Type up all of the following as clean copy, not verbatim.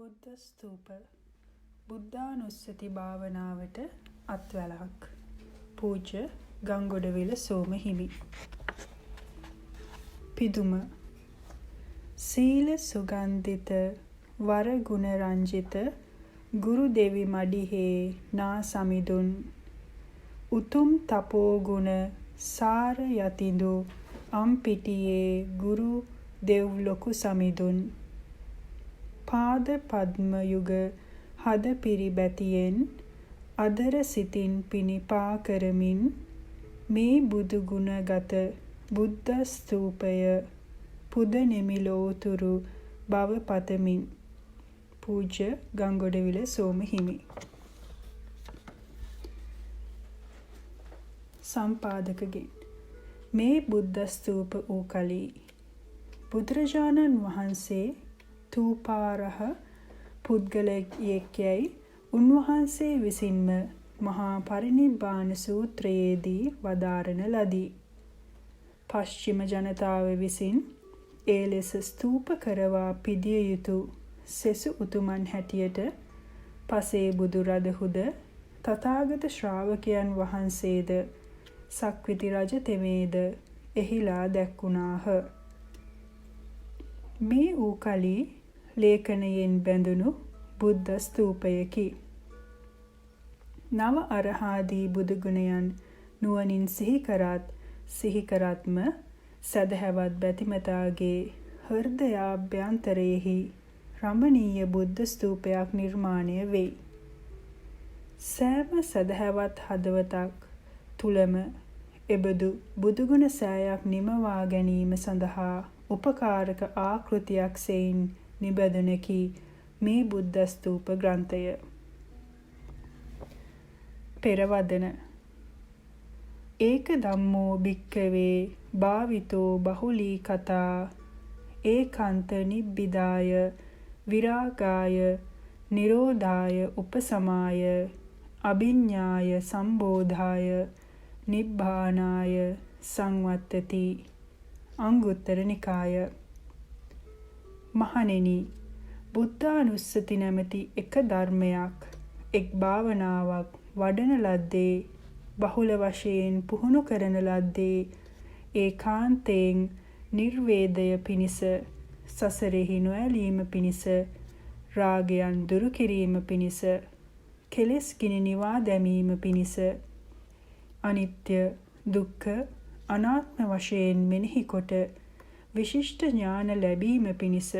බුද්ධ ස්තූප බුද්ධානුස්සති භාවනාවට අත්වැලක්. පූජ්‍ය ගංගොඩවිල සෝම හිමි. පිදුම සීල සුගන්ධිත වර ගුණ රංජිත ගුරු දෙවි මඩිහේ නා සමිඳුන් උතුම් තපෝ ගුණ සාර යතිඳු අම්පිටියේ ගුරු දෙව් ලොකු සමිඳුන් පාද පද්ම යුග හද පිරිබැතියෙන් අදර සිතින් පිණිපා කරමින් මේ බුදු ගුණ ගත බුද්ධ ස්තූපය පුද නෙමිලෝතුරු බව පතමින්. පූජ්‍ය ගංගොඩවිල සෝම හිමි. සම්පාදකගෙන් මේ බුද්ධ ස්තූප වූ කලී බුදුරජාණන් වහන්සේ තූපාරහ පුද්ගලයෙක්යයි උන්වහන්සේ විසින්ම මහා පරිනිබ්බාන සූත්‍රයේදී වදාරන ලදී. පශ්චිම ජනතාව විසින් ඒ ලෙස ස්තූප කරවා පිදිය යුතු සෙසු උතුමන් හැටියට පසේ බුදු රදහුද තථාගත ශ්‍රාවකයන් වහන්සේද සක්විති රජ තෙමේද එහිලා දැක්වුණාහ. මේ වූ කලී ලේඛනයෙන් බැඳුණු බුද්ධ ස්තූපයකි. නව අරහාදී බුදුගුණයන් නුවණින් සිහි කරත්ම සදහැවත් බැතිමතාගේ හෘදයාභ්‍යන්තරයෙහි රමණීය බුද්ධ ස්තූපයක් නිර්මාණය වෙයි. සෑම සදහැවත් හදවතක් තුලම එබඳු බුදුගුණ සෑයක් නිමවා ගැනීම සඳහා උපකාරක ආකෘතියක් සෙයින් නිබඳුනකි මේ බුද්ධ ස්තූප ග්‍රන්ථය. පෙරවදන ඒක ධම්මෝ භික්ඛවේ භාවිතෝ බහුලී කතා ඒකාන්ත නිබ්බිදාය විරාගාය නිරෝධාය උපසමාය අභිඤ්ඤාය සම්බෝධාය නිබ්බානාය සංවත්තති. අංගුත්තර නිකාය. මහණෙනි, බුද්ධානුස්සති නැමැති එක ධර්මයක් එක් භාවනාවක් වඩන ලද්දේ බහුල වශයෙන් පුහුණු කරන ලද්දේ ඒකාන්තයෙන් නිර්වේදය පිණිස සසරෙහි නොඇලීම පිණිස රාගයන් දුරු කිරීම පිණිස කෙලෙස් ගිනි නිවා දැමීම පිණිස අනිත්‍ය දුක්ඛ අනාත්ම වශයෙන් මෙනෙහි කොට විශිෂ්ට ඥාන ලැබීම පිණිස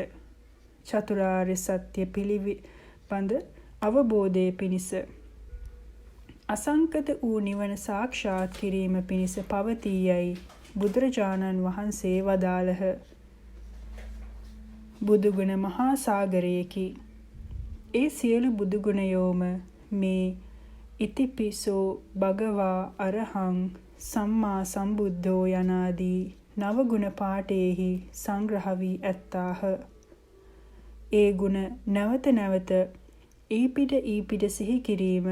චතුරාර්ය සත්‍ය පිළිබඳ අවබෝධය පිණිස අසංකත වූ නිවන සාක්ෂාත් කිරීම පිණිස පවතී යයි බුදුරජාණන් වහන්සේ වදාළහ. බුදුගුණ මහා සාගරයකි. ඒ සියලු බුදුගුණයෝම මේ ඉතිපිසෝ භගවා අරහං සම්මා සම්බුද්ධෝ යනාදී නවගුණ පාඨයෙහි සංග්‍රහ වී ඇත්තාහ. ඒ ගුණ නැවත නැවත ඊපිට සිහි කිරීම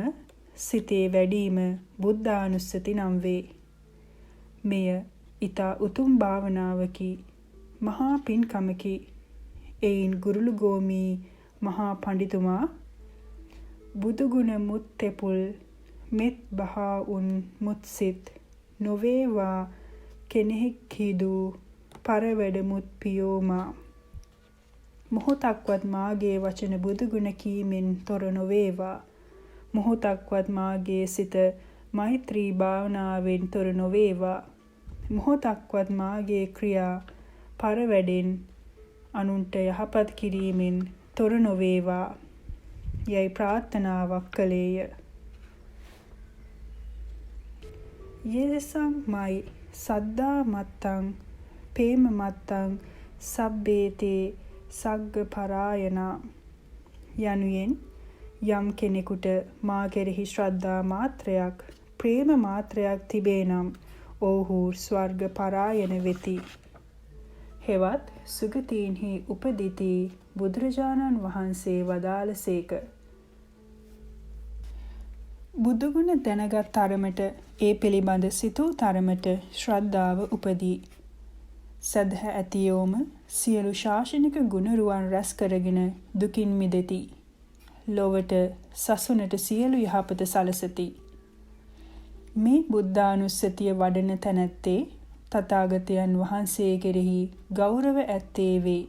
සිතේ වැඩීම බුද්ධානුස්සති නම් වේ. මෙය ඊතා උතුම් භාවනාවකි, මහා පින්කමකි. එයින් ගුරුළුගෝමී මහා පඬිතුමා බුදුගුණ මුත් තෙපුල් මෙත් බහා උන් මුත්සිත නොවේවා කෙනෙක් හිදූ පරවැඩ මුත් පියෝමා මොහොතක්වත් මාගේ වචන බුදුගුණ කීමෙන් තොර නොවේවා. මොහොතක්වත් මාගේ සිත මෛත්‍රී භාවනාවෙන් තොර නොවේවා. මොහොතක්වත් මාගේ ක්‍රියා පරවැඩෙන් අනුන්ට යහපත් කිරීමෙන් තොර නොවේවා යයි ප්‍රාර්ථනාවක් කළේය. යේසං මයි සද්දා මත්තං පේම මත්තං සබ්බේතේ සග්ග පරායනා යනුවෙන් යම් කෙනෙකුට මා කෙරෙහි ශ්‍රද්ධා මාත්‍රයක් ප්‍රේම මාත්‍රයක් තිබේ නම් ඔවුහු ස්වර්ග පරායන වෙති. හෙවත් සුගතීන්හි උපදිති බුදුරජාණන් වහන්සේ වදාළසේක. බුදුගුණ දැනගත් තරමට ඒ පිළිබඳ සිතූ තරමට ශ්‍රද්ධාව උපදී. සදහ ඇතියෝම සියලු ශාසනික ගුණරුවන් රැස් කරගෙන දුකින් මිදෙති. ලොවට සසුනට සියලු යහපත සලසති. මේ බුද්ධානුස්සතිය වඩන තැනැත්තේ තථාගතයන් වහන්සේ කෙරෙහි ගෞරව ඇත්තේ වේ.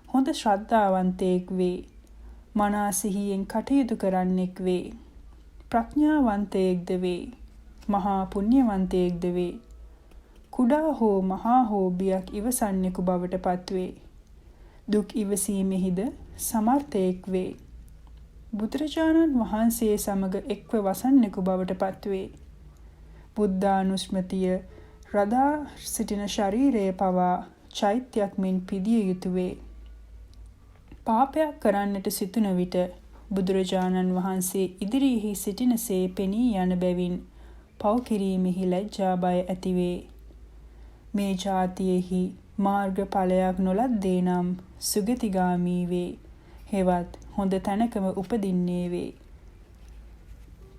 හොඳ ශ්‍රද්ධාවන්තයෙක් වේ. මනා සිහියෙන් කටයුතු කරන්නෙක් වේ. ප්‍රඥාවන්තයෙක්ද වේ. මහා පුණ්‍යවන්තයෙක්ද වේ. කුඩා හෝ මහා හෝ බියක් ඉවසන්නෙකු බවට පත්වේ. දුක් ඉවසීමෙහිද සමර්ථයෙක් වේ. බුදුරජාණන් වහන්සේ සමග එක්ව වසන්නෙකු බවට පත්වේ. බුද්ධානුස්මතිය රදා සිටින ශරීරය පවා චෛත්‍යයක් මෙන් පිදිය යුතු වේ. පාපයක් කරන්නට සිතුන විට බුදුරජාණන් වහන්සේ ඉදිරියෙහි සිටිනසේ පෙනී යන බැවින් පව් කිරීමෙහි ලැජ්ජා බය ඇතිවේ. මේ ජාතියෙහි මාර්ගඵලයක් නොලද්දේ නම් සුගතිගාමී වේ. හෙවත් හොඳ තැනකම උපදින්නේ වේ.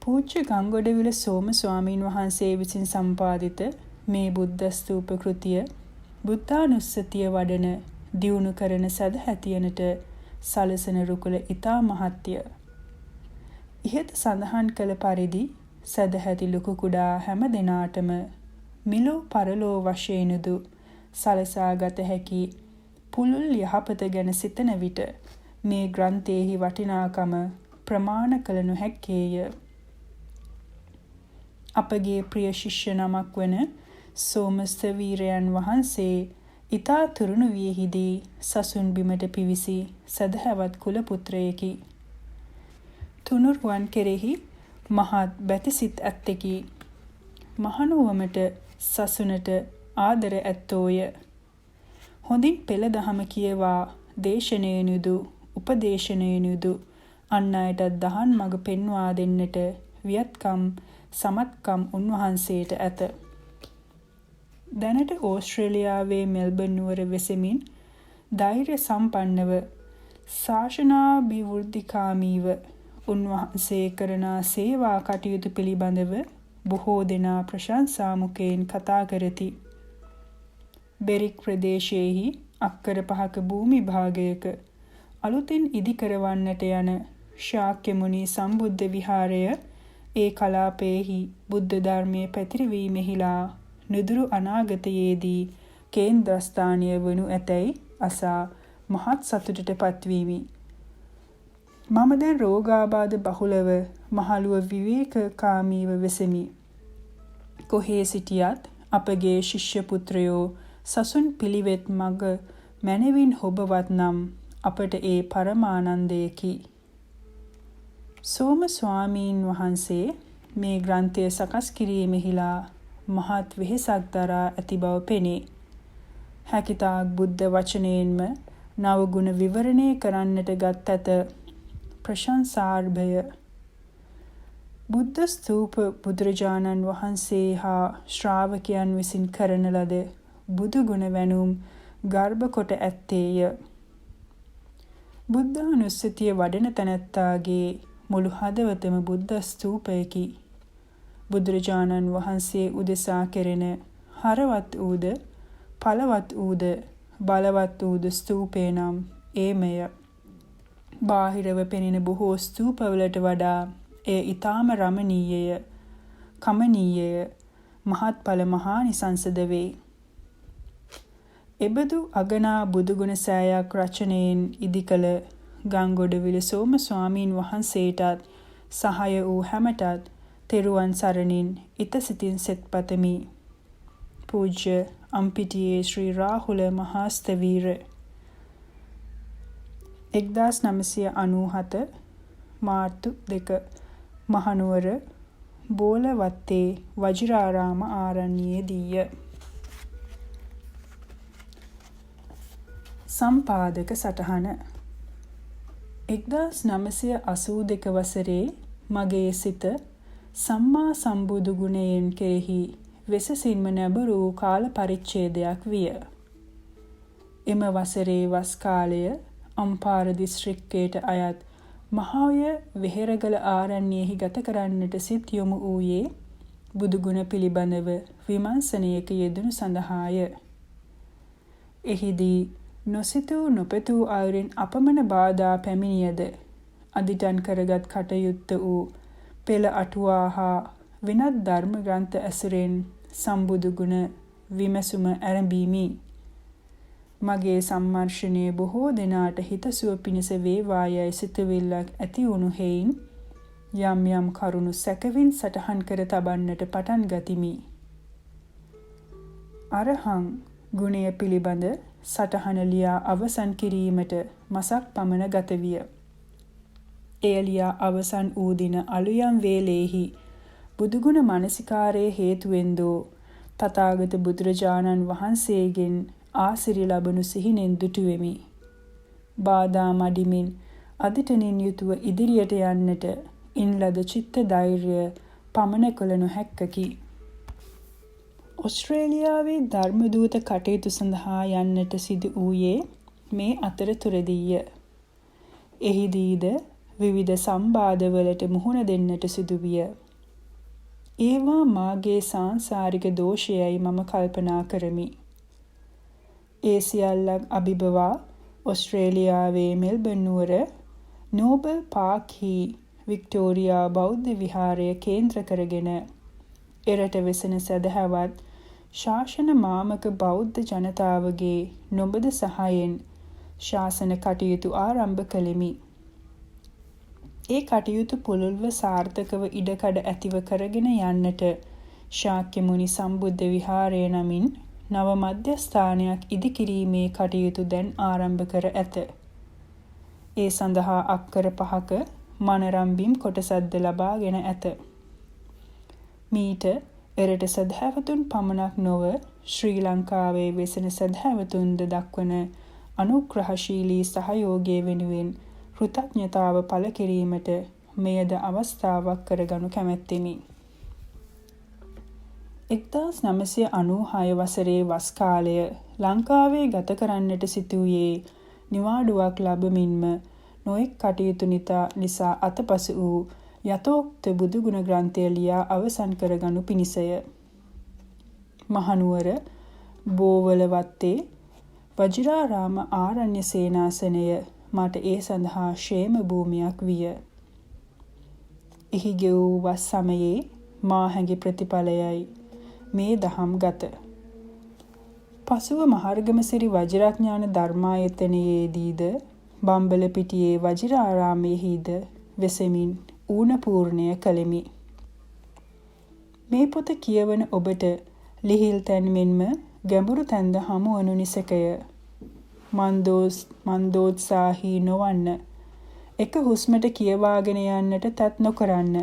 පූජ්‍ය ගංගොඩවිල සෝම ස්වාමීන් වහන්සේ විසින් සම්පාදිත මේ බුද්ධ ස්තූප කෘතිය බුද්ධානුස්සතිය වඩන දියුණු කරන සදහැතියනට සලසන රුකුල ඉතා මහත්ය. ඉහත සඳහන් කළ පරිදි සදහැති ලොකු කුඩා හැම දෙනාටම මිලෝ පරලෝ වශයෙන්දු සලසා ගත හැකි පුළුල් යහපත ගැන සිතන විට මේ ග්‍රන්ථයෙහි වටිනාකම ප්‍රමාණ කළ නොහැක්කේය. අපගේ ප්‍රිය ශිෂ්‍ය නමක් වන සෝමස්තවීරයන් වහන්සේ ඉතා තරුණ වියෙහිදී සසුන් බිමට පිවිසි සදහැවත් කුල පුත්‍රයෙකි. තුනුරුවන් කෙරෙහි මහත් බැතිසිත් ඇත්තෙකි. මහනුවමට සසුනට ආදර ඇත්තෝය. හොඳින් පෙළ දහම කියවා දේශනයනුදු උපදේශනයනුදු අන් අයටත් දහන් මඟ පෙන්වා දෙන්නට වියත්කම් සමත්කම් උන්වහන්සේට ඇත. දැනට ඕස්ට්‍රේලියාවේ මෙල්බන් නුවර වෙසෙමින් ධෛර්ය සම්පන්නව ශාසනාභිවෘද්ධිකාමීව උන්වහන්සේ කරන සේවා කටයුතු පිළිබඳව බොහෝ දෙනා ප්‍රශංසා මුඛයෙන් කතා කරති. බෙරික් ප්‍රදේශයේහි අක්කර 5ක භූමි භාගයක අලුතින් ඉදි කරවන්නට යන ශාක්‍ය මුනි සම්බුද්ධ විහාරය ඒ කලාපයේහි බුද්ධ ධර්මයේ පැතිරවීමෙහිලා නුදුරු අනාගතයේදී කේන්ද්‍රස්ථානය වනු ඇතැයි අසා මහත් සතුටට පත්වීමි. මම දැන් රෝගාබාධ බහුලව මහලුව විවේකකාමීව වෙසෙමි. කොහේ සිටියත් අපගේ ශිෂ්‍ය පුත්‍රයෝ සසුන් පිළිවෙත් මඟ මැනවින් හොබවත් නම් අපට ඒ පරමානන්දයකි. සෝම ස්වාමීන් වහන්සේ මේ ග්‍රන්ථය සකස් කිරීමෙහිලා මහත් වෙහෙසක් දරා ඇති බව පෙනේ. හැකිතාක් බුද්ධ වචනයෙන්ම නවගුණ විවරණය කරන්නට ගත් ඇත. ප්‍රශංසාර්භය. බුද්ධ ස්තූප බුදුරජාණන් වහන්සේ හා ශ්‍රාවකයන් විසින් කරන ලද බුදු ගුණ වැණුම් ගර්භ කොට ඇත්තේය. බුද්ධානුස්සතිය වඩන තැනැත්තාගේ මුළු හදවතම බුද්ධ ස්තූපයකි. බුදුරජාණන් වහන්සේ උදෙසා කෙරෙන හරවත් වූද පළවත් වූද බලවත් වූද ස්තූපය නම් ඒමය. බාහිරව පෙනෙන බොහෝ ස්තූපවලට වඩා එය ඊටාම රමණීයය, කමනීයය, මහත්ඵල මහානිසංසද වේ. එබඳු අගනා බුදුගුණ සෑයක් රචනයෙන් ඉදිකළ ගංගොඩවිල සෝම ස්වාමීන් වහන්සේටත් සහාය වූ හැමටත් තෙරුවන් සරණින් ඉතසිතින් සෙත් පතමි. පූජ්‍ය අම්පිටියේ ශ්‍රී රාහුල මහාස්තවීර 1997 මාර්තු 2 මහනුවර බෝලවත්තේ වජිරාරාම ආරණ්‍යයේදීය. සම්පාදක සටහන 1982 වසරේ මගේ සිත සම්මා සම්බුදු ගුණයෙන් කෙරෙහි වෙසසින්ම නැඹුරු කාල පරිච්ඡේදයක් විය. එම වසරේ වස් කාලය අම්පාර දිස්ත්‍රික්කයට අයත් මහාය වෙහෙරගල ආරණ්‍යයෙහි ගත කරන්නට සිත් යොමු වූයේ බුදුගුණ පිළිබඳව විමර්ශනයක යෙදුණු සඳහාය. එහිදී නොසිතූ නොපෙතූ අයුරින් අපමණ බාධා පැමිණියද අදිටන් කරගත් කටයුත්ත වූ පෙළ අටුවා හා වෙනත් ධර්ම ග්‍රන්ථ ඇසුරෙන් සම්බුදු ගුණ විමසුම ආරම්භීමි. මගේ සම්මර්ෂණය බොහෝ දෙනාට හිතසුව පිණිස වේවායයි සිතවිල්ලක් ඇති වුණු හේයින් යම් යම් කරුණු සැකවින් සටහන් කර තබන්නට පටන් ගතිමි. අරහං ගුණය පිළිබඳ සටහන ලියා අවසන් කිරීමට මසක් පමණ ගත විය. එය ලියා අවසන් වූ දින අලුයම් වේලේහි බුදුගුණ මනසිකාරයේ හේතුවෙන්දෝ තථාගත බුදුරජාණන් වහන්සේගෙන් ආසිරි ලැබුණු සිහිනෙන් දුටුවෙමි. බාධා මඩිමින් අදිටනින් යුතුව ඉදිරියට යන්නට ඉන් ලද චිත්ත ධෛර්යය පමණ කළ නොහැක්කකි. ඔස්ට්‍රේලියාවේ ධර්මදූත කටයුතු සඳහා යන්නට සිදු වූයේ මේ අතරතුරදීය. එහිදීද විවිධ සම්බාධවලට මුහුණ දෙන්නට සිදු විය. ඒවා මාගේ සාංසාරික දෝෂයයි මම කල්පනා කරමි. ඒ සියල්ලක් අභිබවා ඔස්ට්‍රේලියාවේ මෙල්බන් නුවර නෝබල් පාර්ක්හි වික්ටෝරියා බෞද්ධ විහාරය කේන්ද්‍ර කරගෙන එරට වෙසෙන සදහවත් ශාසන මාමක බෞද්ධ ජනතාවගේ නොබද සහයෙන් ශාසන කටයුතු ආරම්භ කළෙමි. ඒ කටයුතු පුළුල්ව සාර්ථකව ඉඩකඩ ඇතිව කරගෙන යන්නට ශාක්‍ය මුනි සම්බුද්ධ විහාරය නමින් නව මධ්‍යස්ථානයක් ඉදිකිරීමේ කටයුතු දැන් ආරම්භ කර ඇත. ඒ සඳහා අක්කර 5ක මනරම් බිම් කොටසක්ද ලබාගෙන ඇත. මීට එරට සදහැවතුන් පමණක් නොව ශ්‍රී ලංකාවේ වෙසෙන සදහැවතුන්ද දක්වන අනුග්‍රහශීලී සහයෝගය වෙනුවෙන් කෘතඥතාව පළ කිරීමට මෙයද අවස්ථාවක් කරගනු කැමැත්තෙමි. 1996 වසරේ වස් කාලය ලංකාවේ ගත කරන්නට සිදුවේ නිවාඩුවක් ලැබමින්ම නොඑක් කටයුතු නිසා අතපසු වූ යතෝක්ත බුදුගුණ ග්‍රන්ථය ලියා අවසන් කරගනු පිණිසය. මහනුවර බෝවල වත්තේ වජිරාරාම ආරණ්‍ය සේනාසනය මට ඒ සඳහා ශේම භූමියක් විය. එහි ගෙවූ වස් සමයේ මා හැඟි ප්‍රතිඵලයයි මේ දහම් ගත. පසුව මහර්ගමසිරි වජිරඥාන ධර්මායතනයේදීද බම්බලපිටියේ වජිරාරාමයේහිද වෙසෙමින් ඌණ පූර්ණය කළෙමි. මේ පොත කියවන ඔබට ලිහිල් තැන් මෙන්ම ගැඹුරු තැන්ද හමුවනු නිසැකය. මන්දෝත්සාහී නොවන්න. එක හුස්මට කියවාගෙන යන්නට තත් නොකරන්න.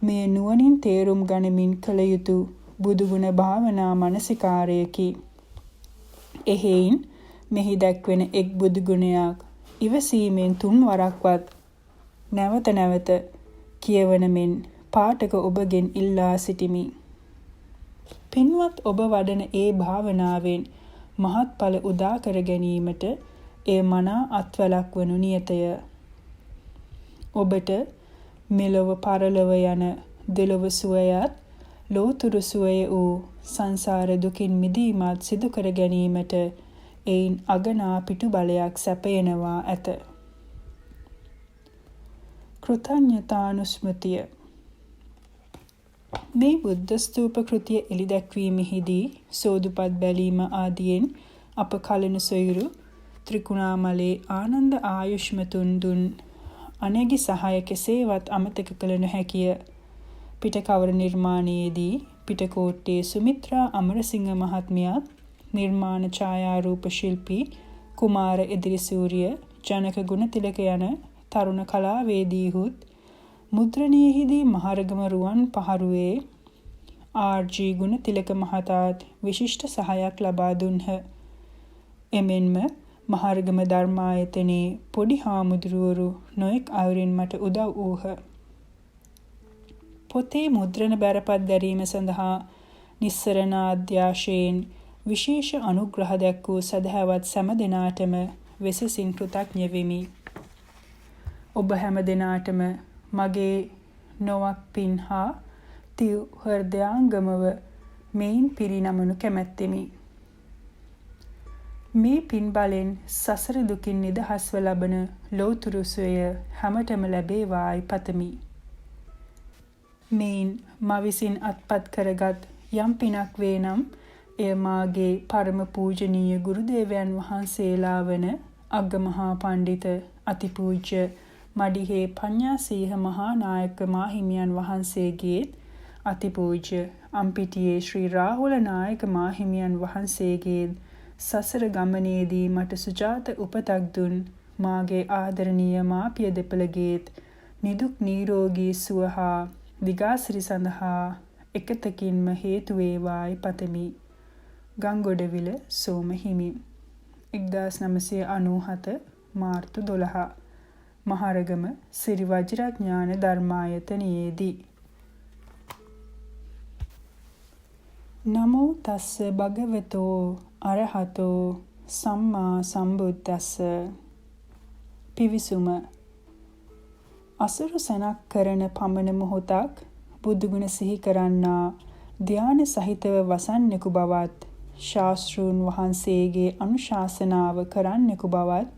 මේ නුවණින් තේරුම් ගනිමින් කළ යුතු බුදුගුණ භාවනා මනසිකාරයකි. එහෙයින් මෙහි දැක්වෙන එක් බුදුගුණයක් ඉවසීමෙන් 3 වරක්වත් නැවත නැවත කියවන මෙන් පාඨක ඔබගෙන් ඉල්ලා සිටිමි. පින්වත් ඔබ වඩන ඒ භාවනාවෙන් මහත්ඵල උදා කර ගැනීමට ඒ මනා අත්වලක් වනු නියතය. ඔබට මෙලොව පරලොව යන දෙලොව සුවයත් ලෝතුරු සුවය වූ සංසාර දුකින් මිදීමත් සිදු කර ගැනීමට එයින් අගනා පිටු බලයක් සැපයනවා ඇත. කෘතඥතානුස්මෘතිය. මේ බුද්ධ ස්තූප කෘතිය එළිදැක්වීමෙහිදී සෝදුපත් බැලීම ආදියෙන් අප කලන සොයුරු ත්‍රිකුණාමලේ ආනන්ද ආයුෂ්මතුන් දුන් අනේගි සහාය කෙසේවත් අමතක කළ නොහැකිය. පිටකවර නිර්මාණයේදී පිටකෝට්ටේ සුමිත්‍රා අමරසිංහ මහත්මියත් නිර්මාණ ඡායාරූප ශිල්පී කුමාර එදිරිසූරිය ජනක ගුණතිලක යන තරුණ කලාවේදීහුත් මුද්‍රණයේදී මහරගම රුවන් පහරුවේ ආර්.ජී. ගුණතිලක මහතාත් විශිෂ්ට සහායක් ලබා දුන්හ. එමෙන්ම මහරගම ධර්මායතනයේ පොඩි හාමුදුරුවරු නොඑක් අයුරින් මට උදව් වූහ. පොතේ මුද්‍රණ බැරපත් දැරීම සඳහා නිස්සරණ අධ්‍යාශයෙන් විශේෂ අනුග්‍රහ දැක්වූ සදහැවත් සෑම දෙනාටම වෙසසින් කෘතඥ වෙමි. ඔබ හැම දෙනාටම මගේ නොවක් පින් හා තිව් හෘදයාංගමව මෙයින් පිරිනමනු කැමැත්තෙමි. මේ පින් බලෙන් සසර දුකින් නිදහස්ව ලබන ලෝතුරු සුවය හැමතෙම ලැබේවායි පතමි. මෙයින් මා විසින් අත්පත් කරගත් යම් පිනක් වේ නම් එය මාගේ පරම පූජනීය ගුරුදේවයන් වහන්සේලා වන අග්ගමහා පණ්ඩිත අතිපූජ්‍ය මඩිහේ පඤ්ඤාසීහ මහා නායක මාහිමියන් වහන්සේගේත් අතිපූජ්‍ය අම්පිටියේ ශ්‍රී රාහුල නායක මාහිමියන් වහන්සේගේත් සසර ගමනේදී මට සුජාත උපතක් දුන් මාගේ ආදරණීය මාපිය දෙපළගේත් නිදුක් නිරෝගී සුව හා දිගාසිරි සඳහා එකතකින්ම හේතු වේවායි පතමි. ගංගොඩවිල සෝම හිමි 1997 මාර්තු 12 මහරගම සිරි වජිරඥාන ධර්මායතනයේදී. නමෝ තස්ස භගවතෝ අරහතෝ සම්මා සම්බුද්දස්ස. පිවිසුම අසුරු සනක් කරන පමණ මොහොතක් බුදුගුණ සිහි කරන්නා ධානය සහිතව වසන්නෙකු බවත් ශාස්ත්‍රූන් වහන්සේගේ අනුශාසනාව කරන්නෙකු බවත්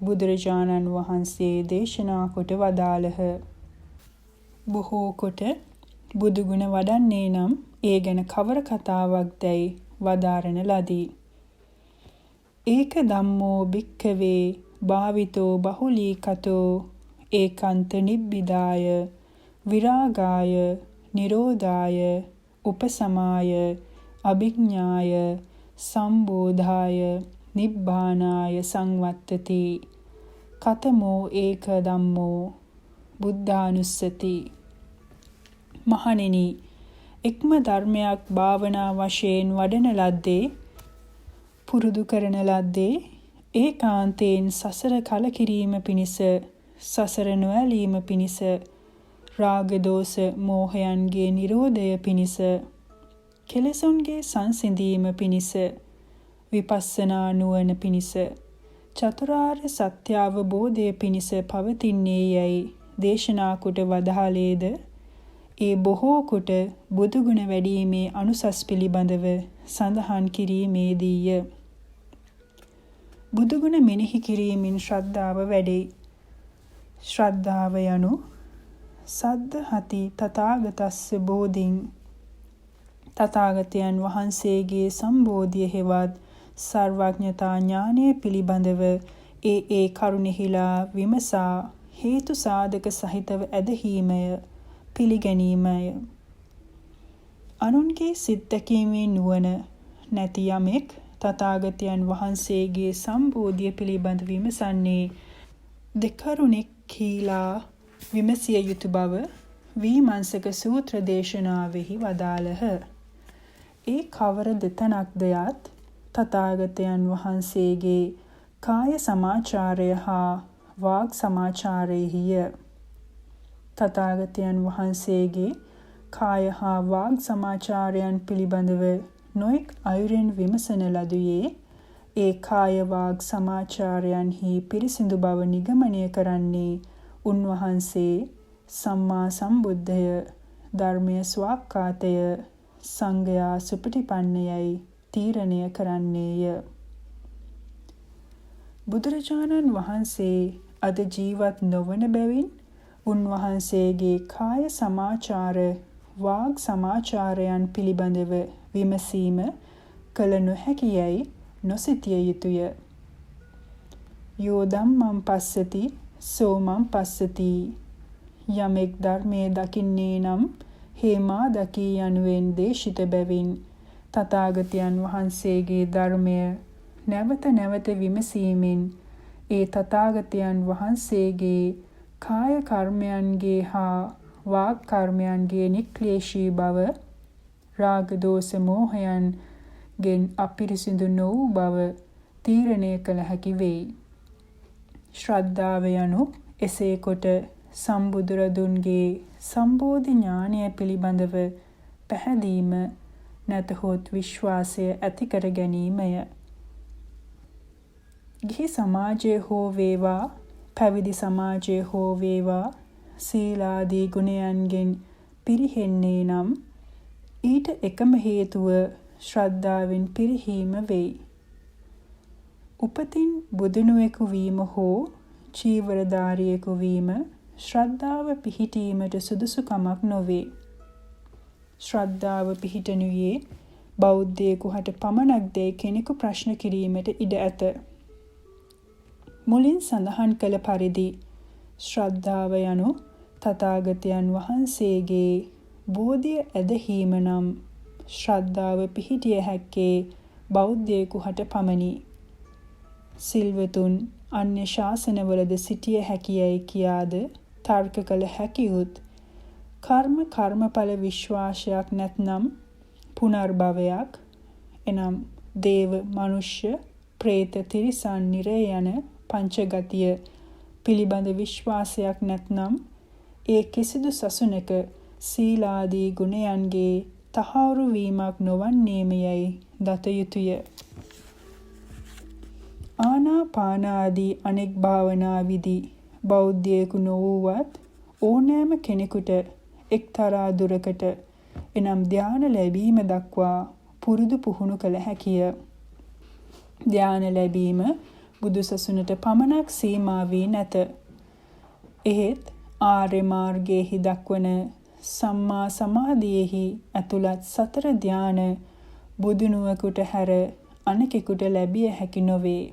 බුදුරජාණන් වහන්සේ දේශනා කොට වදාළහ. බොහෝ කොට බුදුගුණ වඩන්නේ නම් ඒ ගැන කවර කතාවක් දැයි වදාරන ලදී. ඒක ධම්මෝ භික්ඛවේ භාවිතෝ බහුලීකතෝ ඒකාන්ත නිබ්බිදාය විරාගාය නිරෝධාය උපසමාය අභිඥාය සම්බෝධාය නිබ්බානාය සංවත්තති. කතමෝ ඒක ධම්මෝ බුද්ධානුස්සති. මහණෙනි, එක්ම ධර්මයක් භාවනා වශයෙන් වඩන ලද්දේ පුරුදු කරන ලද්දේ ඒකාන්තයෙන් සසර කලකිරීම පිණිස සසර නොඇලීම පිණිස රාග දෝෂ මෝහයන්ගේ නිරෝධය පිණිස කෙලෙසුන්ගේ සංසිඳීම පිණිස විපස්සනා නුවණ පිණිස චතුරාර්ය සත්‍ය අවබෝධය පිණිස පවතින්නේ යයි දේශනා කොට වදාළේද ඒ බොහෝ කොට බුදුගුණ වැඩීමේ අනුසස් පිළිබඳව සඳහන් කිරීමේදීය. බුදුගුණ මෙනෙහි කිරීමෙන් ශ්‍රද්ධාව වැඩේ. ශ්‍රද්ධාව යනු සද්ධහති තථාගතස්ස බෝධින් තථාගතයන් වහන්සේගේ සම්බෝධිය හෙවත් සර්වඥතා ඥානය පිළිබඳව ඒ කරුණෙහිලා විමසා හේතු සාධක සහිතව ඇදහිීමය පිළිගැනීමය. අනුන්ගේ සිත් දැකීමේ නුවණ නැති යමෙක් තථාගතයන් වහන්සේගේ සම්බෝධිය පිළිබඳ විමසන්නේ දෙකරුණෙක් කීලා විමසිය යුතු බව විමර්ශක සූත්‍ර දේශනාවෙහි වදාළහ. ඒ කවර දෙතනක්ද යත් තථාගතයන් වහන්සේගේ කාය සමාචාරය හා වාග් සමාචාරයෙහිය. තථාගතයන් වහන්සේගේ කාය හා වාග් සමාචාරයන් පිළිබඳව නොඑක් අයුරින් විමසන ලදුවේ ඒ කාය වාග් සමාචාරයන්හි පිරිසිදු බව නිගමනය කරන්නේ උන්වහන්සේ සම්මා සම්බුද්ධය ධර්මය ස්වාක්ඛාතය සංඝයා සුපටිපන්නයයි තීරණය කරන්නේය. බුදුරජාණන් වහන්සේ අද ජීවත් නොවන බැවින් උන්වහන්සේගේ කාය සමාචාර වාග් සමාචාරයන් පිළිබඳව විමසීම කළ නොහැකි යයි නොසිතිය යුතුය. යෝ ධම්මං පස්සති සෝ මං පස්සති. යමෙක් ධර්මයේ දකින්නේ නම් හේමා දකී යනුවෙන් දේශිත බැවින් තථාගතයන් වහන්සේගේ ධර්මය නැවත නැවත විමසීමෙන් ඒ තථාගතයන් වහන්සේගේ කාය කර්මයන්ගේ හා වාග් කර්මයන්ගේ නික්ලේශී බව රාග දෝෂ මෝහයන්ගෙන් අපිරිසිදු නොවූ බව තීරණය කළ හැකි වෙයි. ශ්‍රද්ධාව යනු එසේ කොට සම්බුදුරදුන්ගේ සම්බෝධි ඥානය පිළිබඳව පැහැදීම නැතහොත් විශ්වාසය ඇති කර ගැනීමය. ගිහි සමාජයේ හෝ වේවා පැවිදි සමාජයේ හෝ වේවා සීලාදී ගුණයන්ගෙන් පිරිහෙන්නේ නම් ඊට එකම හේතුව ශ්‍රද්ධාවෙන් පිරිහීම වෙයි. උපතින් බුදුනුවෙකු වීම හෝ චීවරධාරියෙකු වීම ශ්‍රද්ධාව පිහිටීමට සුදුසුකමක් නොවේ. ශ්‍රද්ධාව පිහිටනුයේ බෞද්ධයෙකු හට පමණක් දැයි කෙනෙකු ප්‍රශ්න කිරීමට ඉඩ ඇත. මුලින් සඳහන් කළ පරිදි ශ්‍රද්ධාව යනු තථාගතයන් වහන්සේගේ බෝධිය ඇදහීම නම් ශ්‍රද්ධාව පිහිටිය හැක්කේ බෞද්ධයෙකු හට පමණි. සිල්වතුන් අන්‍ය ශාසනවලද සිටිය හැකියයි කියාද තර්ක කළ හැකියුත් කර්මඵල විශ්වාසයක් නැත්නම් පුනර්භවයක් එනම් දේව මනුෂ්‍ය ප්‍රේත තිරිසන් නිරය යන පංචගතිය පිළිබඳ විශ්වාසයක් නැත්නම් ඒ කිසිදු සසුනක සීලාදී ගුණයන්ගේ තහවුරු වීමක් නොවන්නේමයයි දත යුතුය. ආනාපානාදී අනෙක් භාවනා විදි බෞද්ධයෙකු නොවුවත් ඕනෑම කෙනෙකුට එක්තරා දුරකට එනම් ධ්‍යාන ලැබීම දක්වා පුරුදු පුහුණු කළ හැකිය. ධ්‍යාන ලැබීම බුදුසසුනට පමණක් සීමා වී නැත. එහෙත් ආර්ය මාර්ගයේහි දක්වන සම්මා සමාධියෙහි ඇතුළත් සතර ධ්‍යාන බුදුනුවකුට හැර අනෙකෙකුට ලැබිය හැකි නොවේ.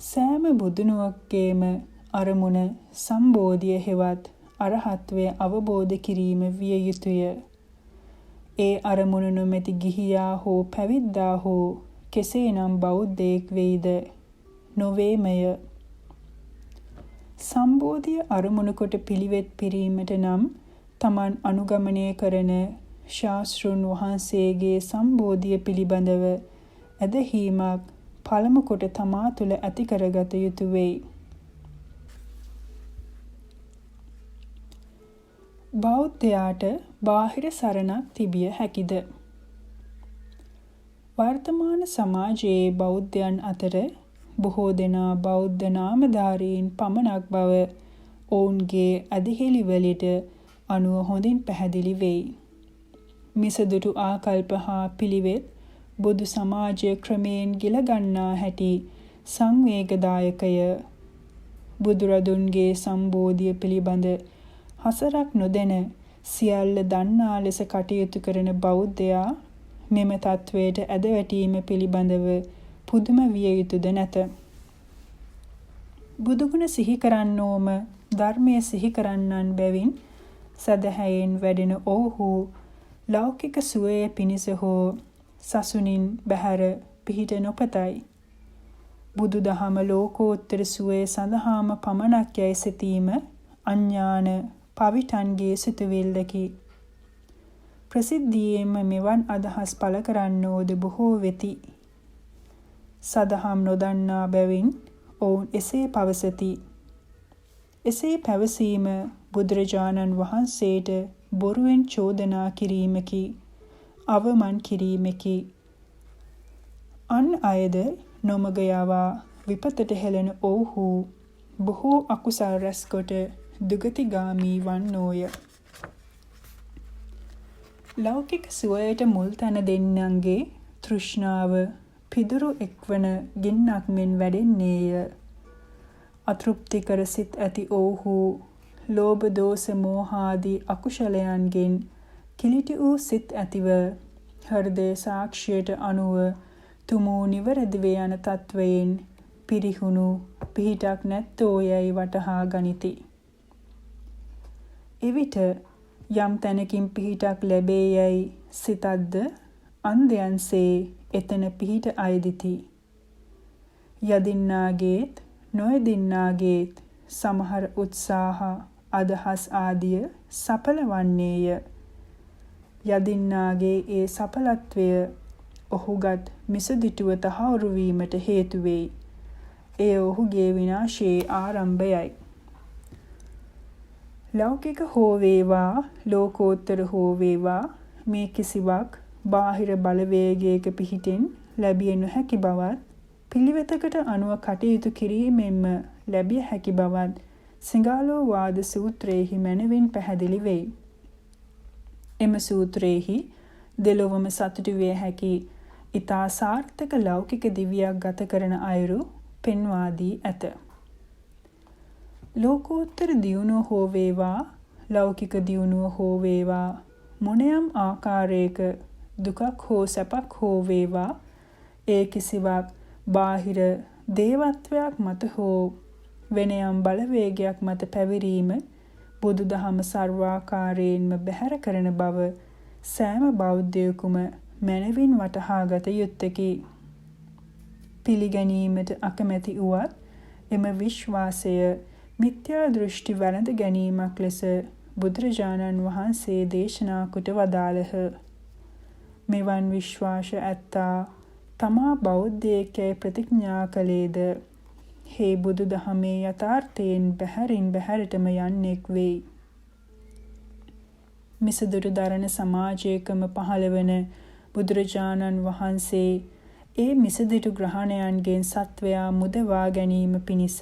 සෑම බුදුනුවක්ගේම අරමුණ සම්බෝධිය හෙවත් අරහත්වය අවබෝධ කිරීම විය යුතුය. ඒ අරමුණ නොමැති ගිහියා හෝ පැවිද්දා හෝ කෙසේනම් බෞද්ධයෙක් වෙයිද? නොවේමය. සම්බෝධිය අරමුණු කොට පිළිවෙත් පිරීමට නම් තමන් අනුගමනය කරන ශාස්ත්‍රූන් වහන්සේගේ සම්බෝධිය පිළිබඳව ඇදහීමක් පළමු කොට තමා තුළ ඇති කරගත යුතු වෙයි. බෞද්ධයාට බාහිර සරණක් තිබිය හැකිද? වර්තමාන සමාජයේ බෞද්ධයන් අතර බොහෝ දෙනා බෞද්ධ නාමධාරීන් පමණක් බව ඔවුන්ගේ ඇදහිලි වලට අනුව හොඳින් පැහැදිලි වෙයි. මිසදුටු ආකල්ප හා පිළිවෙත් බුදු සමාජය ක්‍රමයෙන් ගිලගන්නා හැටි සංවේගදායකය. බුදුරදුන්ගේ සම්බෝධිය පිළිබඳ හසරක් නොදැන සියල්ල දන්නා ලෙස කටයුතු කරන බෞද්ධයා මෙම තත්වයට ඇදවැටීම පිළිබඳව පුදුම විය යුතුද නැත. බුදුගුණ සිහි කරන්නෝම ධර්මය සිහි කරන්නන් බැවින් සදහැයෙන් වැඩෙන ඔවුහු ලෞකික සුවය පිණිස හෝ සසුනින් බැහැර පිහිට නොපතයි. බුදු දහම ලෝකෝත්තර සුවය සඳහාම පමණක් යැයි සිතීම අඥාන පවිටන්ගේ සිතුවිල්ලකි. ප්‍රසිද්ධියේම මෙවන් අදහස් පළ කරන්නෝද බොහෝ වෙති. සදහම් නොදන්නා බැවින් ඔවුන් එසේ පවසති. එසේ පැවසීම බුදුරජාණන් වහන්සේට බොරුවෙන් චෝදනා කිරීමකි, අවමන් කිරීමකි. අන් අයද නොමග යවා විපතට හෙළෙන ඔවුහු බොහෝ අකුසල් රැස්කොට දුගතිගාමී වන්නෝය. ලෞකික සුවයට මුල් තැන දෙන්නන්ගේ තෘෂ්ණාව පිදුරු එක්වන ගින්නක් මෙන් වැඩෙන්නේය. අතෘප්තිකර සිත් ඇති ඔවුහු ලෝභ දෝෂ මෝහාදී අකුශලයන්ගෙන් කිලිටි වූ සිත් ඇතිව හෘදය සාක්ෂියට අනුව තුමෝ නිවැරදිව යන තත්වයෙන් පිරිහුණු පිහිටක් නැත්තෝ යැයි වටහා ගනිති. එවිට යම් තැනකින් පිහිටක් ලැබේ යැයි සිතද්ද අන්ධයන්සේ එතන පිහිට අයදිති. යදින්නාගේත් නොයදින්නාගේත් සමහර උත්සාහ අදහස් ආදිය සඵල වන්නේය. යදින්නාගේ ඒ සඵලත්වය ඔහුගත් මිසදිටුව තහවුරු වීමට හේතු වෙයි. එය ඔහුගේ විනාශයේ ආරම්භයයි. ලෞකික හෝ වේවා ලෝකෝත්තර හෝ වේවා මේ කිසිවක් බාහිර බලවේගයක පිහිටින් ලැබිය නොහැකි බවත් පිළිවෙතකට අනුව කටයුතු කිරීමෙන්ම ලැබිය හැකි බවත් සිඟාලෝ වාද සූත්‍රයේහි මැනවින් පැහැදිලි වෙයි. එම සූත්‍රයේහි දෙලොවම සතුටු විය හැකි ඊතා සාර්ථක ලෞකික දිවියක් ගත කරන අයුරු පෙන්වා දී ඇත. ලෝකෝත්තර දියුණුව හෝ වේවා ලෞකික දියුණුව හෝ වේවා මොනෑම් ආකාරයක දුකක් හෝ සැපක් හෝ වේවා ඒ කිසිවක් බාහිර දේවත්වයක් මත හෝ වෙන යම් බලවේගයක් මත පැවිරීම බුදුදහම සර්වාකාරයෙන්ම බැහැර කරන බව සෑම බෞද්ධයෙකුම මනවින් වටහා ගත යුත්තකි. පිළිගැනීමට අකමැති වුවත් එම විශ්වාසය මිත්‍යා දෘෂ්ටි වැළඳ ගැනීමක් ලෙස බුදුරජාණන් වහන්සේ දේශනා කොට වදාළහ. මෙවන් විශ්වාස ඇත්තා තමා බෞද්ධයෙක්යැයි ප්‍රතිඥා කළේද හේ බුදුදහමේ යථාර්ථයෙන් බැහැරින් බැහැරටම යන්නෙක් වෙයි. මිසදුරු දරණ සමාජයකම පහළවන බුදුරජාණන් වහන්සේ ඒ මිසදිටු ග්‍රහණයන්ගෙන් සත්වයා මුදවා ගැනීම පිණිස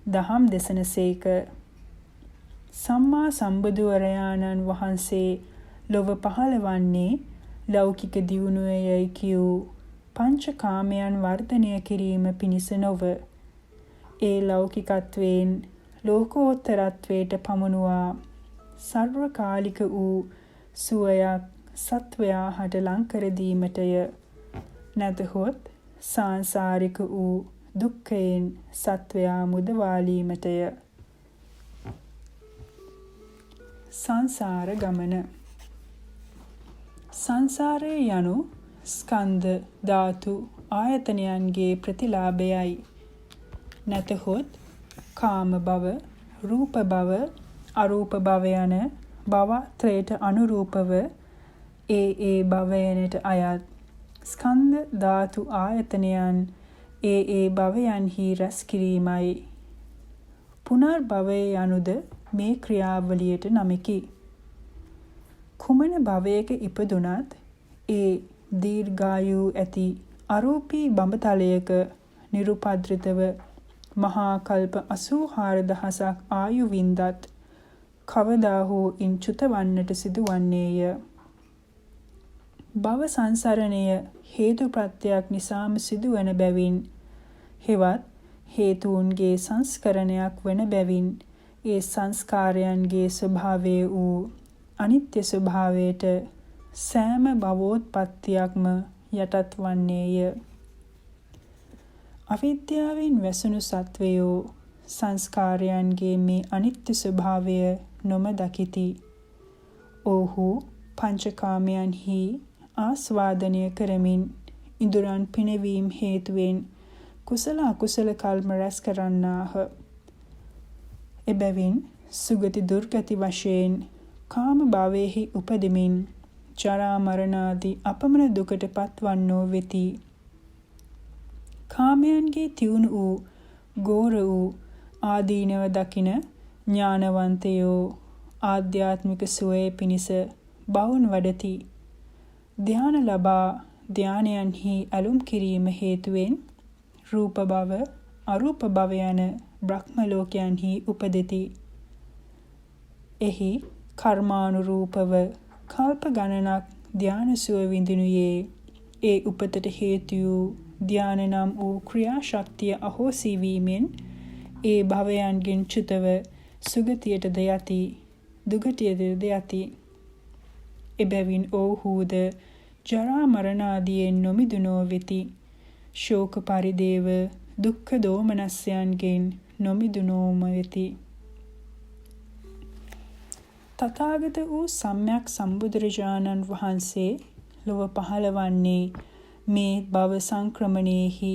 දහම් දෙසනසේක. සම්මා සම්බුදුවරයාණන් වහන්සේ ලොව පහළවන්නේ ලෞකික දියුණුවයයි කියූ පංචකාමයන් වර්ධනය කිරීම පිණිස නොව ඒ ලෞකිකත්වයෙන් ලෝකෝත්තරත්වයට පමුණුවා සර්වකාලික වූ සුවයක් සත්වයා හට ලංකර දීමටය. නැතහොත් සාංසාරික වූ දුක්ඛයෙන් සත්වයා මුදවාලීමටය. සංසාර ගමන. සංසාරය යනු ස්කන්ධ ධාතු ආයතනයන්ගේ ප්‍රතිලාභයයි. නැතහොත් කාම භව, රූප භව, අරූප භව යන භවත්‍රයට අනුරූපව ඒ භවයනට අයත් ස්කන්ධ ධාතු ආයතනයන් ඒ භවයන්හි රැස් කිරීමයි. පුනර්භවය යනුද මේ ක්‍රියාවලියට නමකි. කුමන භවයක ඉපදුනත් ඒ දීර්ඝායු ඇති අරූපී බඹතලයක නිරුපද්‍රිතව මහා කල්ප 84,000ක් ආයු වින්දත් කවදා හෝ ඉන් චුත වන්නට සිදුවන්නේය. භව සංසරණය හේතු ප්‍රත්‍යක් නිසාම සිදුවන බැවින් හෙවත් හේතුන්ගේ සංස්කරණයක් වන බැවින් ඒ සංස්කාරයන්ගේ ස්වභාවය වූ අනිත්‍ය ස්වභාවයට සෑම භවෝත්පත්තියක්ම යටත් වන්නේය. අවිද්‍යාවෙන් වැසුණු සත්වයෝ සංස්කාරයන්ගේ මේ අනිත්‍ය ස්වභාවය නොම දකිති. ඔහු පංචකාමයන්හි ආස්වාදනය කරමින් ඉඳුරන් පිනවීම හේතුවෙන් කුසල අකුසල කර්ම රැස් කරන්නාහ. එබැවින් සුගති දුර්ගති වශයෙන් කාම භවයෙහි උපදෙමින් ජරා මරණ ආදී අපමණ දුකට පත්වන්නෝ වෙති. කාමයන්ගේ තියුණු වූ ගෝර වූ ආදීනව දකින ඥානවන්තයෝ ආධ්‍යාත්මික සුවය පිණිස බවුන් වඩති. ධ්‍යාන ලබා ධ්‍යානයන්හි ඇලුම් කිරීම හේතුවෙන් රූප භව, අරූප භව යන බ්‍රහ්ම ලෝකයන්හි උපදිති. එහි කර්මානුරූපව කල්ප ගණනක් ධ්‍යාන සුව විඳිනුයේ ඒ උපතට හේතු වූ ධ්‍යාන නම් වූ ක්‍රියාශක්තිය අහෝසි වීමෙන් ඒ භවයන්ගෙන් චුතව සුගතියටද යති, දුගතියටද යති. එබැවින් ඔව්හුද ජරා මරණ ආදියෙන් නොමිදුනෝ වෙති. ශෝක පරිදේව දුක්ඛ දෝමනස්යන්ගෙන් නොමිදුනෝම වෙති. තථාගත වූ සම්්‍යක් සම්බුදුරජාණන් වහන්සේ ලොව පහළවන්නේ මේ භව සංක්‍රමණයෙහි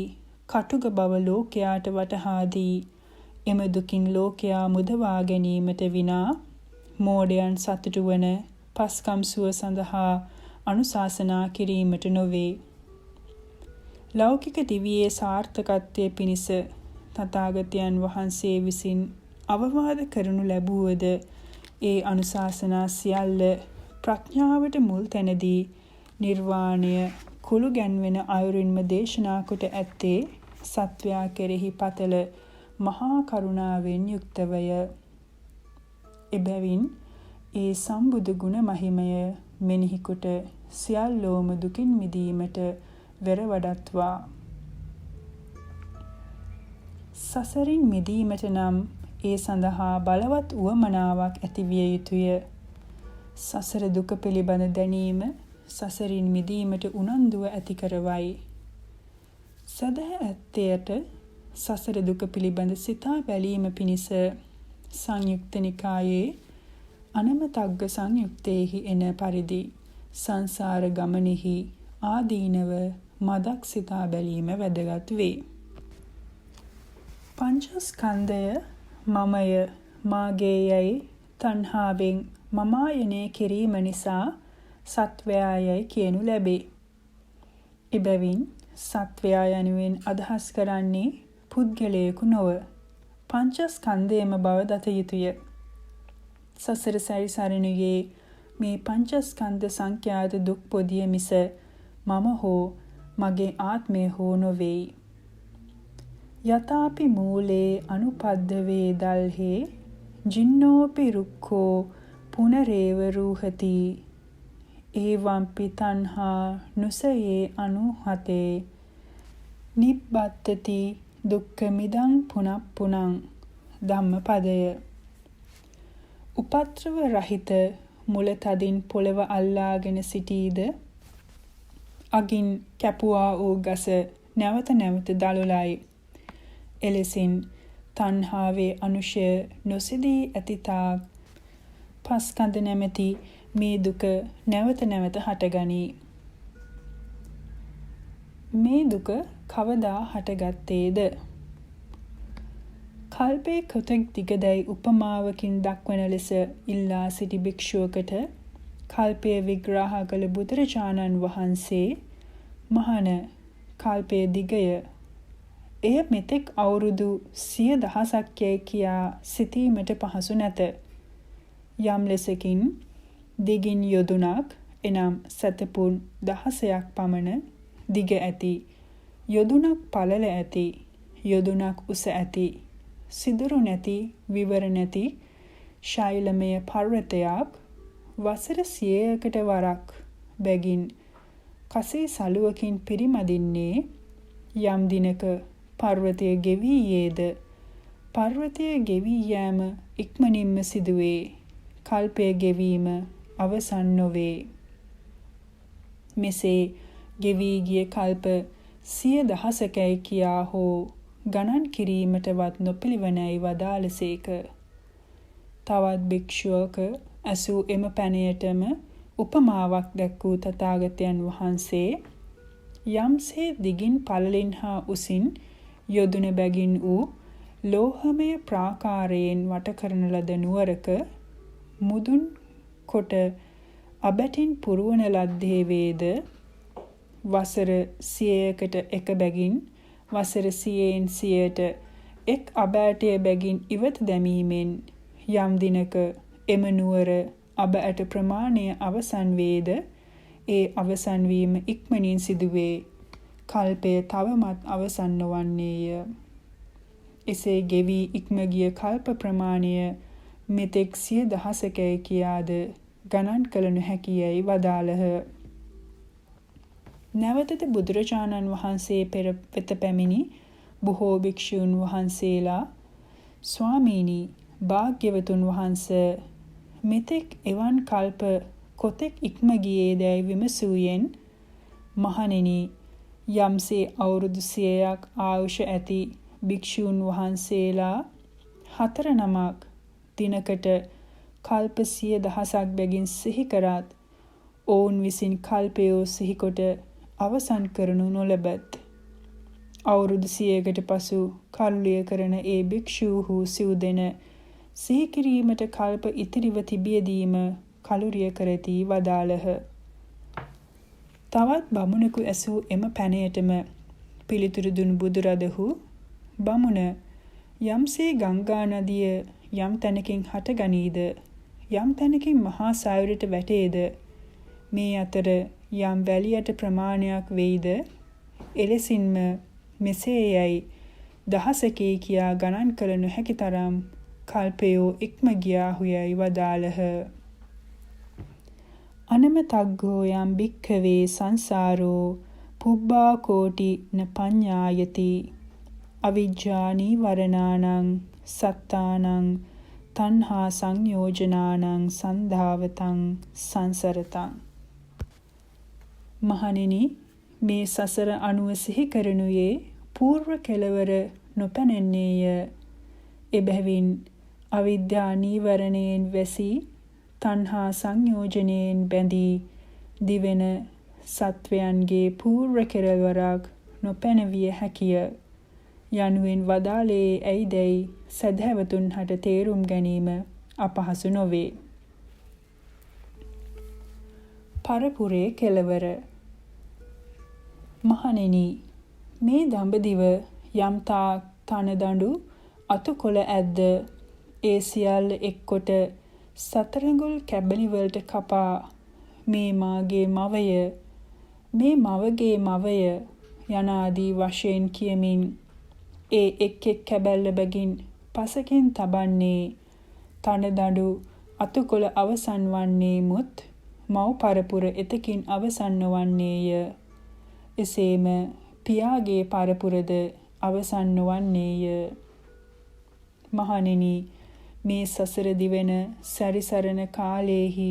කටුක බව ලෝකයාට වටහා දී එම දුකින් ලෝකයා මුදවා ගැනීමට විනා මෝඩයන් සතුටු වන පස්කම් සුව සඳහා අනුශාසනා කිරීමට නොවේ. ලෞකික දිවියේ සාර්ථකත්වයේ පිණිස තථාගතයන් වහන්සේ විසින් අවවාද කරනු ලැබුවද ඒ අනුශාසනා සියල්ල ප්‍රඥාවට මුල් තැනදී නිර්වාණය කුළු ගැන්වෙන අයුරින්ම දේශනා කොට ඇත්තේ සත්වයා කෙරෙහි පතල මහා කරුණාවෙන් යුක්තවය. එබැවින් ඒ සම්බුදු ගුණ මහිමය මෙනෙහි කොට සියල්ලෝම දුකින් මිදීමට වෙර වඩත්වා. සසරින් මිදීමට නම් ඒ සඳහා බලවත් උවමනාවක් ඇතිවිය යුතුය. සසර දුක පිළිබඳ දැනීම සසරින් මිදීමට උනන්දුව ඇති කරවයි. සදහැඇත්තයට සසර දුක පිළිබඳ සිතා බැලීම පිණිස සංයුක්ත නිකායේ අනමතග්ග සංයුක්තයෙහි එන පරිදි සංසාර ගමනෙහි ආදීනව මදක් සිතා බැලීම වැදගත් වේ. පංචස්කන්ධය මමය මාගේ යයි තණ්හාවෙන් මමායනය කිරීම නිසා සත්වයා යයි කියනු ලැබේ. එබැවින් සත්වයා යනුවෙන් අදහස් කරන්නේ පුද්ගලයෙකු නොව පංචස්කන්ධයම බව දත යුතුය. සසර සැරිසරණුයේ මේ පංචස්කන්ධ සංඛ්‍යාත දුක් පොදිය මිස මම හෝ මගේ ආත්මය හෝ නොවේයි. යතාපි මූලේ අනුපද්දවේ දල්හේ ජින්නෝපි රුක්ඛෝ පුනරේව රූහති ඒවම්පි තණ්හා නුසයේ අනුහතේ නිබ්බත්තති දුක්ඛ මිදං පුනප්පුනං ධම්මපදය. උපත්‍රව රහිත මුල තදින් පොළව අල්ලාගෙන සිටීද අගින් කැපුවා වූ ගස නැවත නැවත දළුලයි. එලෙසින් තණ්හාවේ අනුශය නොසිදී ඇති තාක් පස්කන්ධ නැමැති මේ දුක නැවත නැවත හටගනී. මේ දුක කවදා හටගත්තේද? කල්පේ කොතෙක් දිගදැයි උපමාවකින් දක්වන ලෙස ඉල්ලා සිටි භික්ෂුවකට කල්පය විග්‍රහ කළ බුදුරජාණන් වහන්සේ මහණ කල්පය දිගය එය මෙතෙක් අවුරුදු 100,000ක් යැයි කියා සිතීමට පහසු නැත. යම් ලෙසකින් දිගින් යොදුනක් එනම් සතපුන් 16ක් පමණ දිග ඇති යොදුනක් පළල ඇති යොදුනක් උස ඇති සිදුරු නැති විවර නැති ශෛලමය පර්වතයක් වසර 100කට වරක් බැගින් කසී සලුවකින් පිරිමදින්නේ යම් දිනක පර්වතය ගෙවී යේද පර්වතය ගෙවී යෑම ඉක්මනින්ම සිදුවේ. කල්පය ගෙවීම අවසන් නොවේ. මෙසේ ගෙවී ගිය කල්ප 100,000කයි කියා හෝ ගණන් කිරීමටවත් නොපිළිවනැයි වදාළසේක. තවත් භික්ෂුවක ඇසූ එම පැනයටම උපමාවක් දැක්වූ තථාගතයන් වහන්සේ යම්සේ දිගින් පළලින් හා උසින් යොදුන බැගින් වූ ලෝහමය ප්‍රාකාරයෙන් වට කරන ලද නුවරක මුදුන් කොට අබැටින් පුරවන ලද්දේ වේද වසර 100කට එක බැගින් වසර 100න් 100ට එක් අබෑටය බැගින් ඉවත දැමීමෙන් යම් දිනක එම නුවර අබෑට ප්‍රමාණය අවසන් වේද ඒ අවසන් වීම ඉක්මනින් සිදුවේ. කල්පය තවමත් අවසන් නොවන්නේය. එසේ ගෙවී ඉක්ම ගිය කල්ප ප්‍රමාණය මෙතෙක් 100,000කයි කියාද ගණන් කළ නොහැකියයි වදාළහ. නැවතද බුදුරජාණන් වහන්සේ පෙර වෙත පැමිණි බොහෝ භික්ෂූන් වහන්සේලා ස්වාමීනි භාග්‍යවතුන් වහන්ස මෙතෙක් එවන් කල්ප කොතෙක් ඉක්ම ගියේදැයි විමසූයෙන් මහණෙනි යම්සේ අවුරුදු 100ක් ආයුෂ ඇති භික්ෂූන් වහන්සේලා 4 නමක් දිනකට කල්ප 100,000ක් බැගින් සිහි කරත් ඔවුන් විසින් කල්පයෝ සිහිකොට අවසන් කරනු නොලබත්. අවුරුදු 100කට පසු කල්ලිය කරන ඒ භික්ෂූහු සිව්දෙන සිහි කිරීමට කල්ප ඉතිරිව තිබියදීම කලුරිය කරති වදාළහ. තවත් බමුණෙකු ඇසූ එම පැනයටම පිළිතුරු දුන් බුදුරදහු බමුණ යම්සේ ගංගා නදිය යම් තැනකින් හටගනීද යම් තැනකින් මහා සයුරට වැටේද මේ අතර යම් වැලියට ප්‍රමාණයක් වෙයිද එලෙසින්ම මෙසේ යයි දහසකේ කියා ගණන් කළ නොහැකි තරම් කල්පයෝ ඉක්ම ගියාහුයයි වදාළහ. අනමතග්ගෝ යම් භික්ඛවේ සංසාරෝ පුබ්බා කෝටි න පඤ්ඤායති අවිජ්ජානි වරණානං සත්තානං තණ්හා සංයෝජනානං සන්ධාවතං සංසරතං. මහණෙනි, මේ සසර අනුව සිහි කරනුයේ పూర్ව කෙලවර නොපැනෙන්නේය. එබැවින් අවිද්‍යා නීවරණයෙන් වැසී තණ්හා සංයෝජනයෙන් බැඳී දිවෙන සත්වයන්ගේ పూర్ව කෙලවරක් නොපැනවිය හැකිය යනුවෙන් වදාළේ ඇයිදැයි සදහැවතුන් හට තේරුම් ගැනීම අපහසු නොවේ. පරපුරේ කෙලවර. මහණෙනි, මේ දඹදිව යම්තා තනදඬු අතුකොළ ඇද්ද ඒ සියල්ල එක්කොට සතරඟුල් කැබලිවලට කපා මේ මාගේ මවය, මේ මවගේ මවය යනාදී වශයෙන් කියමින් ඒ එක් එක් කැබැල්ල බැගින් පසකින් තබන්නේ තනදඬු අතුකොළ අවසන් වන්නේ මුත් මව් පරපුර එතකින් අවසන් නොවන්නේය. එසේම පියාගේ පරපුරද අවසන් නොවන්නේය. මහණෙනි, මේ සසර දිවෙන සැරිසරන කාලයේහි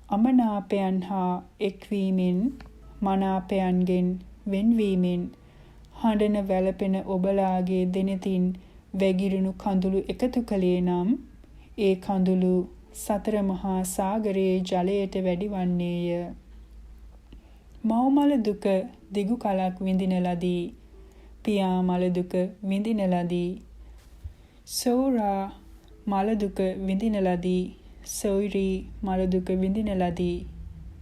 අමනාපයන් හා එක්වීමෙන් මනාපයන්ගෙන් වෙන්වීමෙන් හඬන වැළපෙන ඔබලාගේ දෙනෙතින් වැගිරුණු කඳුළු එකතු කළේ නම් ඒ කඳුළු සතර මහා සාගරයේ ජලයට වැඩි වන්නේය. මව්මල දුක දිගු කලක් විඳින ලදී. පියා මල දුක විඳින ලදී. සෝරා මල දුක විඳින ලදී. සොයිරී මල දුක විඳින ලදී.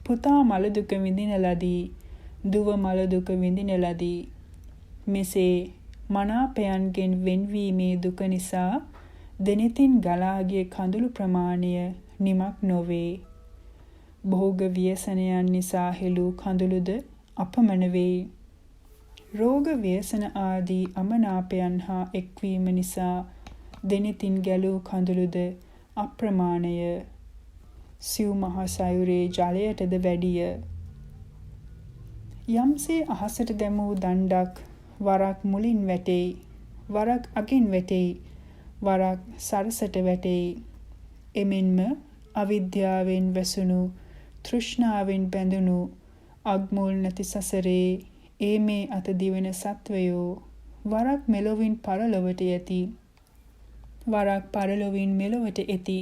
පුතා මල දුක විඳින ලදී. දුව මල දුක විඳින ලදී. මෙසේ මනාපයන්ගෙන් වෙන්වීමේ දුක නිසා දෙනෙතින් ගලාගිය කඳුළු ප්‍රමාණය නිමක් නොවේ. භෝග ව්‍යසනයන් නිසා හෙළූ කඳුළුද අපමණ වේ. රෝග ව්‍යසන ආදී අමනාපයන් හා එක්වීම නිසා දෙනෙතින් ගැලූ කඳුළුද අප්‍රමාණය. සිව් මහ සයුරේ ජලයටද වැඩිය. යම්සේ අහසට දැමූ දණ්ඩක් වරක් මුලින් වැටෙයි, වරක් අගින් වැටෙයි, වරක් සරසට වැටෙයි. එමෙන්ම අවිද්‍යාවෙන් වැසුණු තෘෂ්ණාවෙන් බැඳුණු අග්මුල් නැති සසරේ ඒ මේ අත දිවෙන සත්වයෝ වරක් මෙලොවින් පරලොවට යති, වරක් පරලොවින් මෙලොවට එති.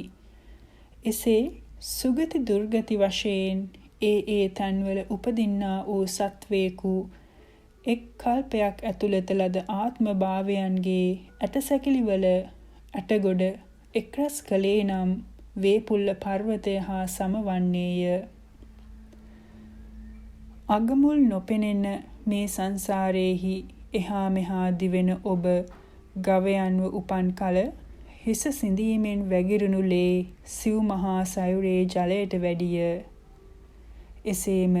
එසේ සුගති දුර්ගති වශයෙන් ඒ තන්වල උපදින්නා වූ සත්වේකු එක් කල්පයක් ඇතුළත ලද ආත්ම භාවයන්ගේ ඇටසැකිලිවල ඇටගොඩ එක්රැස් කළේ නම් වේපුල්ල පර්වතය හා සමවන්නේය. අගමුල් නොපෙනෙන මේ සංසාරයේහි එහා මෙහා දිවෙන ඔබ ගවයන්ව උපන් කල හිස සිඳීමෙන් වැගිරුණු ලේ සිව් මහා සයුරේ ජලයට වැඩිය. එසේම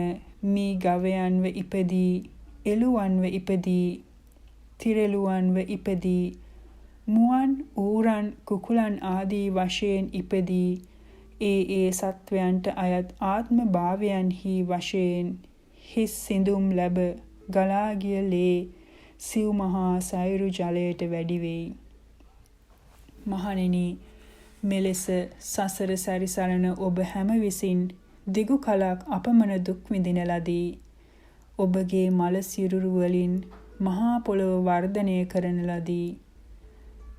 මී ගවයන්ව ඉපදී, එළුවන්ව ඉපදී, තිරෙළුවන්ව ඉපදී, මුවන් ඌරන් කුකුලන් ආදී වශයෙන් ඉපදී ඒ සත්වයන්ට අයත් ආත්ම භාවයන්හි වශයෙන් හිස් සිඳුම් ලැබ ගලාගිය ලේ සිව් මහා සයුරු ජලයට වැඩි වෙයි. මහණෙනි, මෙලෙස සසර සැරිසරන ඔබ හැම විසින් දිගු කලක් අපමණ දුක් විඳින ලදී. ඔබගේ මල සිරුරු වලින් මහා පොළොව වර්ධනය කරන ලදී.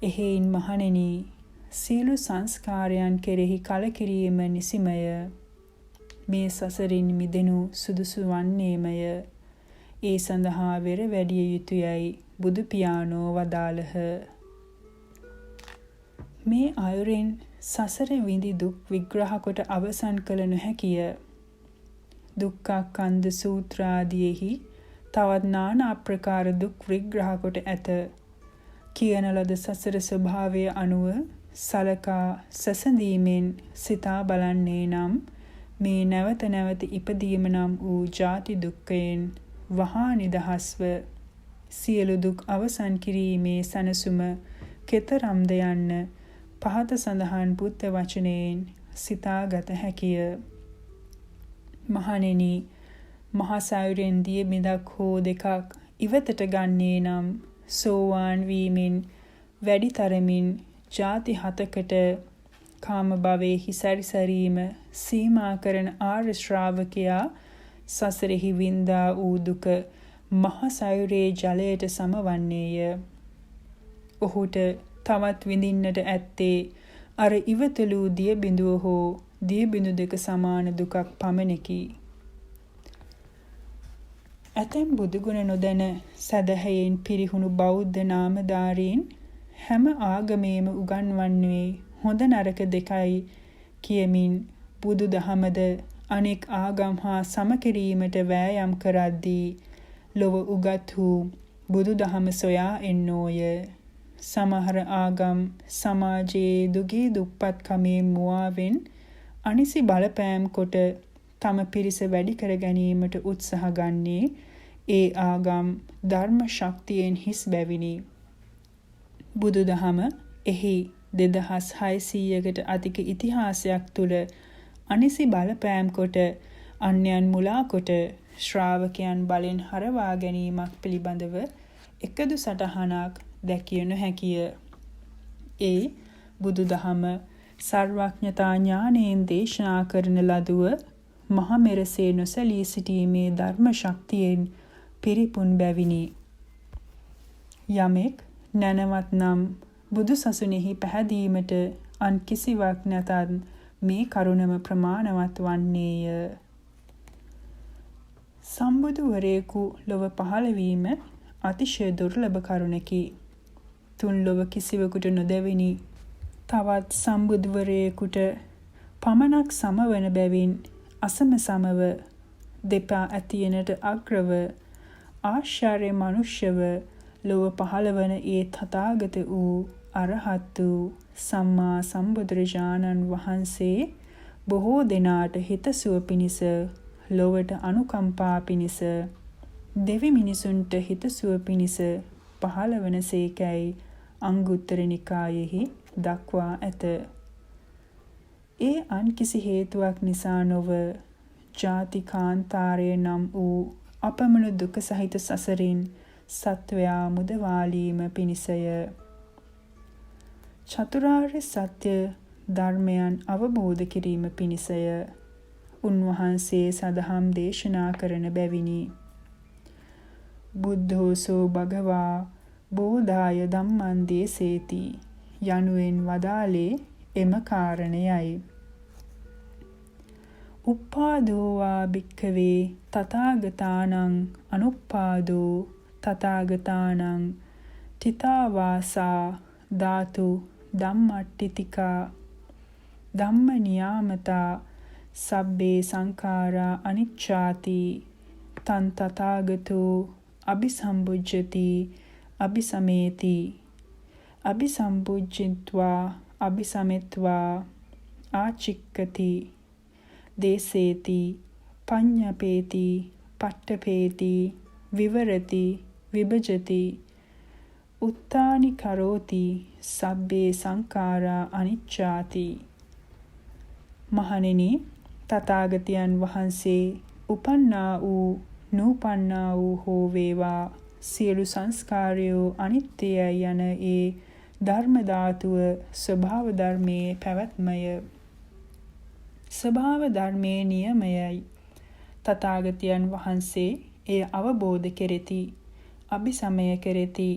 එහෙයින් මහණෙනි, සීල සංස්කාරයන් කෙරෙහි කලකිරීම නිසිමය. මේ සසරින් මිදෙනු සුදුසු වන්නේමය. ඒ සඳහා වෙර වැඩිය යුතුයයි බුදු පියාණෝ වදාළහ. මේ අයුරින් සසර විඳි දුක් විග්‍රහ කොට අවසන් කළ නොහැකිය. දුක්ඛ සූත්‍රාදීෙහි තවත් නානා ප්‍රකාර දුක් විග්‍රහ කොට ඇත. කියන ලද සසර ස්වභාවය අනුව සලකා සසඳීමෙන් සිතා බලන්නේ නම් මේ නැවත නැවත ඉපදීම නම් වූ ජාති දුක්ඛයෙන් වහා නිදහස්ව සියලු දුක් අවසන් කිරීමේ සනසුම කෙතරම්ද යන්න පහත සඳහන් බුද්ධ වචනයෙන් සිතාගත හැකිය. මහණෙනි, මහා සයුරෙන් දිය බිඳක් හෝ දෙකක් ඉවතට ගන්නේ නම් සෝවාන් වීමෙන් වැඩි තරමින් ಜಾති 7කට කාම භවයේහි සැරිසරීම සීමා කරන ආර්ය ශ්‍රාවකයා සසරෙහි වින්දා වූ දුක මහා සයුරේ ජලයට සමවන්නේය. ඔහුට තවත් විඳින්නට ඇත්තේ අර ඉවතලූ දිය බිඳුව හෝ දිය බිඳු දෙක සමාන දුකක් පමණකි. ඇතැම් බුදුගුණ නොදැන සදහයෙන් පිරිහුණු බෞද්ධ නාමධාරීන් හැම ආගමේම උගන්වන්නේ හොඳ නරක දෙකයි කියමින් බුදු දහමද අනෙක් ආගම් හා සමකිරීමට වෑයම් කරද්දී ලොව උගත් වූ බුදු දහම සොයා එන්නෝය. සමහර ආගම් සමාජයේ දුගී දුප්පත්කමේ මුවාවෙන් අනිසි බලපෑම් කොට තම පිරිස වැඩි කර ගැනීමට උත්සාහ ගන්නේ ඒ ආගම් ධර්ම ශක්තියෙන් හිස් බැවිනි. බුදුදහම එහි 2600කට අධික ඉතිහාසයක් තුළ අනිසි බලපෑම් කොට අන්‍යයන් මුලා කොට ශ්‍රාවකයන් බලෙන් හරවා ගැනීමක් පිළිබඳව එකදු සටහනක් දැකිය නොහැකිය. ඒ බුදුදහම සර්වඥතා ඥානයෙන් දේශනා කරන ලදුව මහා මෙරසේ නොසැලී සිටීමේ ධර්ම ශක්තියෙන් පිරිපුන් බැවිනි. යමෙක් නැනවත් නම් බුදු සසුනේහි පැහැදීමට අන් කිසිවක් නැතත් මේ කරුණම ප්‍රමාණවත් වන්නේය. සම්බුදුවරයෙකු ලොව පහළ වීම අතිශය දුර්ලභ කරුණකි. තුන් ලොව කිසිවෙකුට නොදැවිනි තවත් සම්බුදුවරයෙකුට පමණක් සමවන බැවින් අසම සමව දෙපා ඇතියනට අග්‍රව ආශ්චර්ය මනුෂ්‍යව ලොව පහළවන ඒ තථාගත වූ අරහත් වූ සම්මා සම්බුදුරජාණන් වහන්සේ බොහෝ දෙනාට හිතසුව පිණිස ලොවට අනුකම්පා පිණිස දෙවි මිනිසුන්ට හිතසුව පිණිස පහළ වන සේකැයි අංගුත්තර නිකායෙහි දක්වා ඇත. ඒ අන් කිසි හේතුවක් නිසා නොව ජාති කාන්තාරය නම් වූ අපමණ දුක සහිත සසරින් සත්වයා මුදවාලීම පිණිසය. චතුරාර්ය සත්‍ය ධර්මයන් අවබෝධ කිරීම පිණිසය. උන්වහන්සේ සදහම් දේශනා කරන බැවිනි. බුද්ධෝසෝ භගවා බෝධාය ධම්මං දේසේති යනුවෙන් වදාළේ එම කාරණයයි. උප්පාදෝවා භික්ඛවේ තථාගතානං අනුප්පාදෝ තථාගතානං තිතාවාසා ධාතු ධම්මට්ඨිතිකා ධම්ම නියාමතා සබ්බේ සංඛාරා අනිච්ඡාති තං තථාගතෝ අபிසම්බුජ්ජති අபிසමේති අபிසම්බුජ්ජිත්වා අபிසමෙත්වා ආචික්කති දේසේති පඤ්ඤපේති පට්ඨපේති විවරති විභජති උත්තානි කරෝති සබ්බේ සංඛාරා අනිච්ඡාති. මහණෙනි, තථාගතයන් වහන්සේ උපන්නා වූ නූපන්නා වූ හෝ වේවා සියලු සංස්කාරයෝ අනිත්‍යයි යන ඒ ධර්ම ධාතුව ස්වභාව ධර්මයේ පැවැත්මය. ස්වභාව ධර්මයේ නියමයයි. තථාගතයන් වහන්සේ එය අවබෝධ කෙරෙති, අபிසමය කෙරෙති.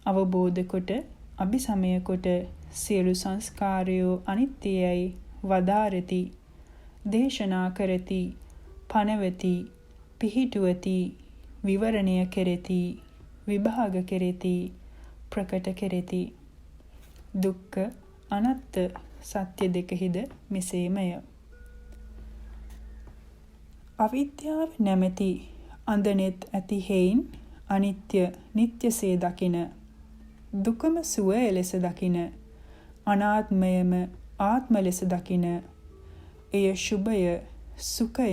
අවබෝධ කොට අபிසමය කොට සියලු සංස්කාරයෝ අනිත්‍යයි වදාරති, දේශනා කරති, පනවති, පිහිටුවති, විවරණය කෙරෙති, විභාග කෙරෙති, ප්‍රකට කෙරෙති. දුක්ඛ අනාත්ත සත්‍ය දෙකෙහිද මෙසේමය. අවිද්‍යාව නැමැති අඳනෙත් ඇති හේයින් අනිත්‍ය නිට්ටයසේ දකින, දුකම සුවය ලෙස දකින, අනාත්මයම ආත්ම ලෙස දකින, එය ශුභය, සුඛය,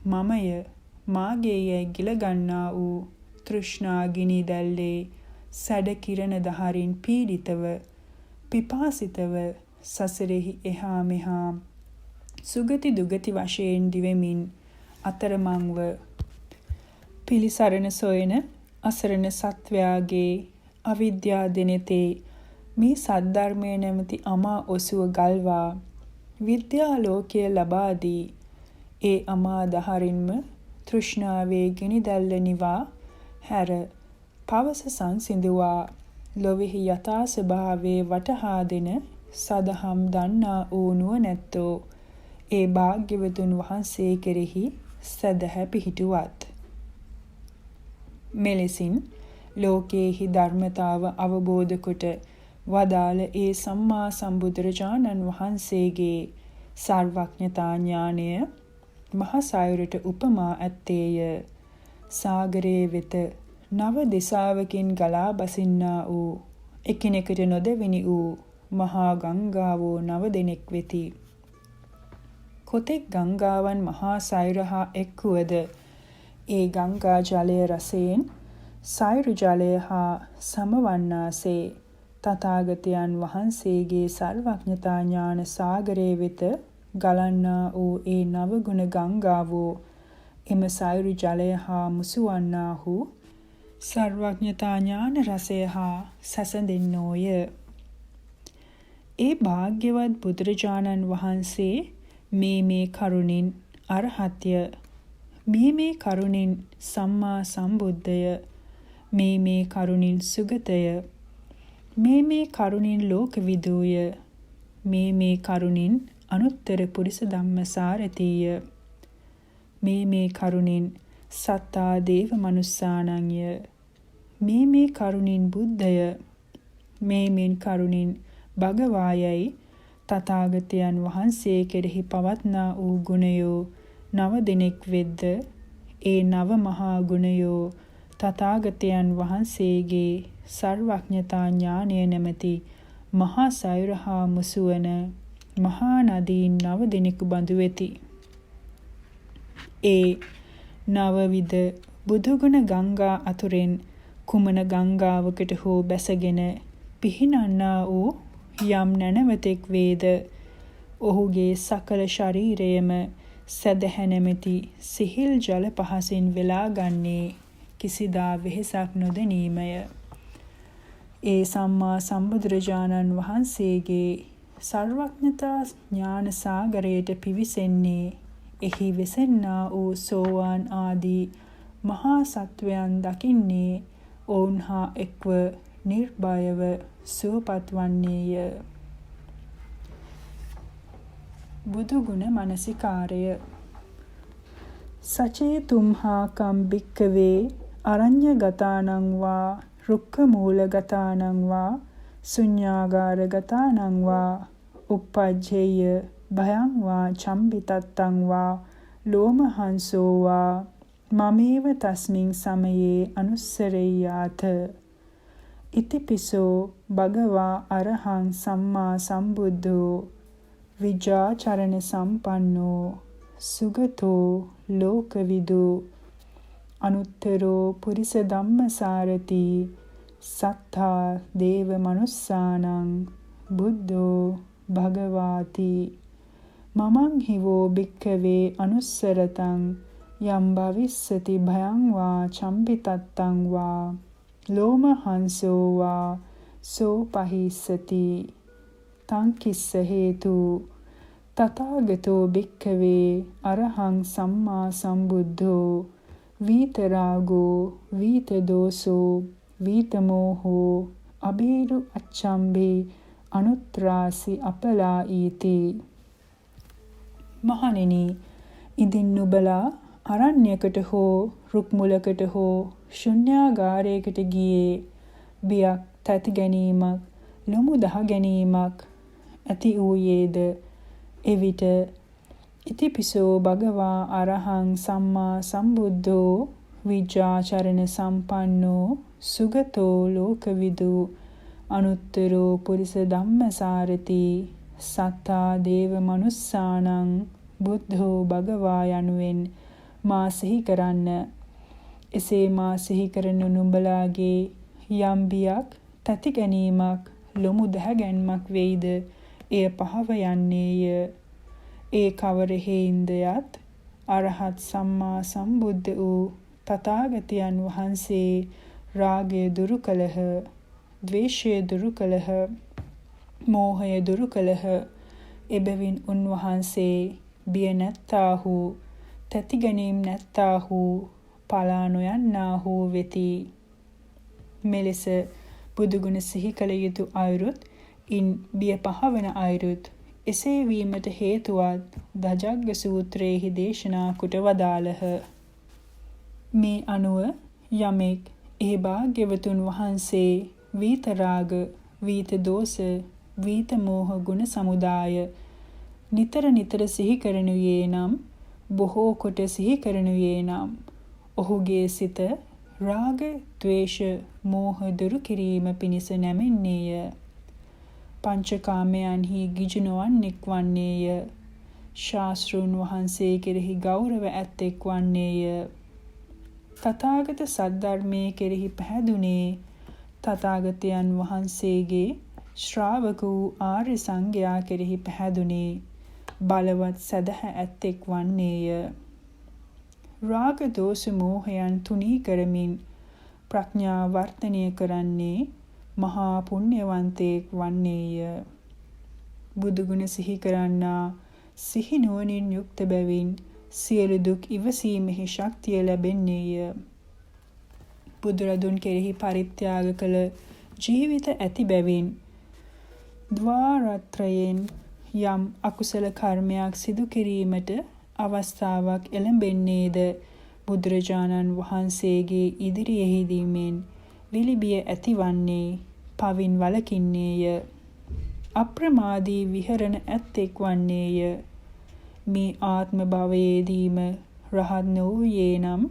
මමය, මාගේයයි ගිලගන්නා වූ තෘෂ්ණා ගිනි දැල්ලේ සැඩ කිරණ දහරින් පීඩිතව, පිපාසිතව සසරෙහි එහා මෙහා සුගති දුගති වශයෙන් දිවෙමින් අතරමංව පිළිසරණ සොයන අසරණ සත්වයාගේ අවිද්‍යා දෙනෙතේ මේ සද්ධර්මය නැමැති අමා ඔසුව ගල්වා විද්‍යා ලෝකය ලබා දී ඒ අමා දහරින්ම තෘෂ්ණාවේ ගිනි දැල්ල නිවා හැර පවස සංසිඳුවා ලොවෙහි යථා ස්වභාවයේ වටහා දෙන සදහම් දන්නා වූ නුවණැත්තෝ ඒ භාග්‍යවතුන් වහන්සේ කෙරෙහි සදහැ පිහිටුවත්. මෙලෙසින් ලෝකයේහි ධර්මතාව අවබෝධ කොට වදාළ ඒ සම්මා සම්බුදුරජාණන් වහන්සේගේ සර්වඥතා ඥානය මහ සයුරට උපමා ඇත්තේය. සාගරයේ වෙත නව දිසාවකින් ගලා බසින්නා වූ එකිනෙකට නොදෙවෙනි වූ මහා ගංගාවෝ 9 දෙනෙක් වෙති. කොතෙක් ගංගාවන් මහා සයුර හා එක්වුවද ඒ ගංගා ජලය රසයෙන් සයුරු ජලය හා සමවන්නාසේ තථාගතයන් වහන්සේගේ සර්වඥතා ඥාන සාගරයේ වෙත ගලන්නා වූ ඒ නවගුණ ගංගාවෝ එම සයුරු ජලය හා මුසුවන්නාහු සර්වඥතා ඥාන රසය හා සැසඳෙන්නෝය. ඒ භාග්‍යවත් බුදුරජාණන් වහන්සේ මේ කරුණින් අරහත්ය, මේ කරුණින් සම්මා සම්බුද්ධය, මේ කරුණින් සුගතය, මේ කරුණින් ලෝකවිදූය, මේ කරුණින් අනුත්තර පුරිස ධම්මසාරතීය, මේ කරුණින් සත්තා දේව මනුස්සානංය, මේ කරුණින් බුද්ධය, මේ කරුණින් භගවායයි තථාගතයන් වහන්සේ කෙරෙහි පවත්නා වූ ගුණයෝ 9 දෙනෙක් වෙද්ද ඒ 9 මහා ගුණයෝ තථාගතයන් වහන්සේගේ සර්වඥතා ඥානය නැමැති මහා සයුර හා මුසුවන මහා නදීන් 9 දෙනෙකු බඳු වෙති. ඒ 9 විද බුදුගුණ ගංගා අතුරෙන් කුමන ගංගාවකට හෝ බැසගෙන පිහිනන්නා වූ යම් නැනවතෙක් වේද ඔහුගේ සකල ශරීරයම සදහැ නැමැති සිහිල් ජල පහසින් වෙලා ගන්නේ කිසිදා වෙහෙසක් නොදැනීමය. ඒ සම්මා සම්බුදුරජාණන් වහන්සේගේ සර්වඥතා ඥාන සාගරයට පිවිසෙන්නේ එහි වෙසෙන්නා වූ සෝවාන් ආදී මහා සත්වයන් දකින්නේ ඔවුන් හා එක්ව නිර්භයව සුවපත් වන්නේය. බුදුගුණ මනසිකාරය. සචේ තුම්හා කම්බික්කවේ අරඤ්ඤගතානං වා රුක්ඛමූලගතානං වා ශුඤ්ඤාගාරගතානං වා uppajjeyය භයං වා චම්බිතත්තං වා ලෝමහංසෝ වා මමේව තස්මින් සමයේ අනුස්සරෙය්‍යාත. ඉතිපිසෝ භගවා අරහං සම්මා සම්බුද්ධෝ විජාචරණ සම්පන්නෝ සුගතෝ ලෝකවිදු අනුත්තරෝ පුරිස ධම්මසාරති සත්තා දේව මනුස්සානං බුද්ධෝ භගවාති. මමං හිවෝ භික්ඛවේ අනුස්සරතං යම් භවිස්සති භයං වා චම්බිතත්තං වා ලෝමහංසෝ වා සෝ පහිස්සති. තං කිස්ස හේතු තථාගතෝ භික්ඛවේ අරහං සම්මා සම්බුද්ධෝ වීතරාගෝ වීතදෝසෝ වීතමෝහෝ අබේරු අච්ඡම්බේ අනුත්‍රාසි අපලායිති. මහණෙනි, ඉදින් නුබලා අරණ්‍යකට හෝ රුක් මුලකට හෝ ශුන්‍යාගාරයකට ගියේ බියක් තැති ගැනීමක් ලොමු දහ ගැනීමක් ඇති වූයේද එවිට ඉතිපිසෝ භගවා අරහං සම්මා සම්බුද්ධෝ විජාචරණ සම්පන්නෝ සුගතෝ ලෝකවිදු අනුත්තරෝ පුරිස ධම්මසාරති සත්තා දේව මනුස්සානං බුද්ධෝ භගවා යනුවෙන් මා සිහි කරන්න. එසේ මා සිහි කරන නුඹලාගේ යම් බියක් තැති ගැනීමක් ලොමු දැහැගැන්මක් වෙයිද එය පහව යන්නේය. ඒ කවර හේින්දයත් අරහත් සම්මා සම්බුද්ධ වූ තථාගතයන් වහන්සේ රාගය දුරු කළහ, ද්වේෂය දුරු කළහ, මෝහය දුරු කළහ. එබැවින් උන්වහන්සේ බිය නැත්තාහු, තැතිගැනීම් නැත්තාහු, පලා නොයන්නාහු වෙති. මෙලෙස බුදුගුණ සිහි කළ යුතු අයුරුත් ඉන් බිය පහවන අයුරුත් එසේ වීමට හේතුවත් ධජග්ග සූත්‍රයේහි දේශනා කොට වදාළහ. මේ අනුව යමෙක් ඒ භාග්‍යවතුන් වහන්සේ වීත රාග, වීත දෝෂ, වීත මෝහ ගුණ සමුදාය නිතර නිතර සිහි කරනුයේ නම්, බොහෝ කොට සිහි කරනුයේ නම්, ඔහුගේ සිත රාග, ද්වේෂ, මෝහ දුරු කිරීම පිණිස නැමෙන්නේය. පංචකාමයන්හි ගිජු නොවන්නෙක් වන්නේය. ශාස්තෘන් වහන්සේ කෙරෙහි ගෞරව ඇත්තෙක් වන්නේය. තථාගත සද්ධර්මයේ කෙරෙහි පැහැදුනේ තථාගතයන් වහන්සේගේ ශ්‍රාවක වූ ආර්ය සංඝයා කෙරෙහි පැහැදුනේ බලවත් සදහැ ඇත්තෙක් වන්නේය. රාග, දෝෂ, මෝහයන් තුනී කරමින් ප්‍රඥා වර්ධනය කරන්නේ මහා පුණ්‍යවන්තයෙක් වන්නේය. බුදුගුණ සිහි කරන්නා සිහි නුවණින් යුක්ත බැවින් සියලු දුක් ඉවසීමෙහි ශක්තිය ලැබෙන්නේය. බුදුරදුන් කෙරෙහි පරිත්‍යාග කළ ජීවිත ඇති බැවින් ද්වාරත්‍රයෙන් යම් අකුසල කර්මයක් සිදු කිරීමට අවස්ථාවක් එළඹෙන්නේද බුදුරජාණන් වහන්සේගේ ඉදිරියෙහිදීමෙන් විලිබිය ඇතිවන්නේ පවින් වළකින්නේය. අප්‍රමාදී විහරණ ඇත්තෙක් වන්නේය. මේ ආත්ම භවයේදීම රහත් නොවූයේ නම්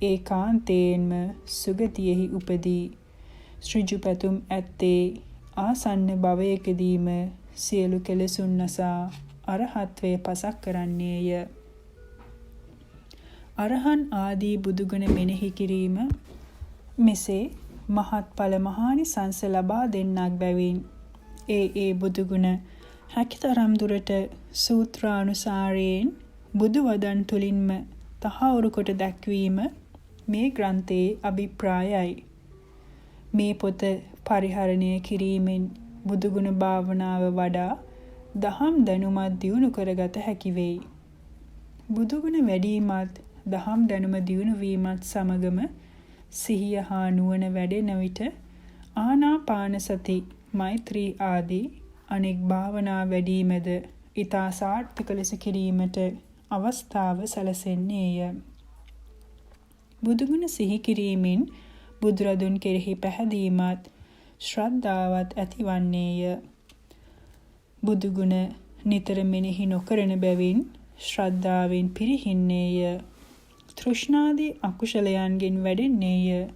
ඒකාන්තයෙන්ම සුගතියෙහි උපදී. ඍජු පැතුම් ඇත්තේ ආසන්න භවයකදීම සියලු කෙලෙසුන් නසා අරහත්වය පසක් කරන්නේය. අරහන් ආදී බුදුගුණ මෙනෙහි කිරීම මෙසේ මහත්ඵල මහානිසංස ලබා දෙන්නක් බැවින් ඒ බුදුගුණ හැකිතරම් දුරට සූත්‍රානුසාරයෙන් බුදු වදන් තුලින්ම තහවුරු කොට දැක්වීම මේ ග්‍රන්ථයේ අභිප්‍රායයි. මේ පොත පරිහරණය කිරීමෙන් බුදුගුණ භාවනාව වඩා දහම් දැනුමත් දියුණු කරගත හැකි වෙයි. බුදුගුණ වැඩිමත් දහම් දැනුම දියුණු වීමත් සමගම සිහිය හා නුවණ වැඩෙන විට ආනාපාන සති, මෛත්‍රී ආදී අනෙක් භාවනා වැඩිමද ඊතා සාර්ථක ලෙස කිරීමට අවස්ථාව සැලසෙන්නේය. බුදුගුණ සිහි කිරීමෙන් බුදුරදුන් කෙරෙහි පැහැදීමත් ශ්‍රද්ධාවත් ඇතිවන්නේය. බුදුගුණ නිතර මෙනෙහි නොකරන බැවින් ශ්‍රද්ධාවෙන් පිරිහින්නේය. තෘෂ්ණාදී අකුශලයන්ගෙන් වැඩෙන්නේය.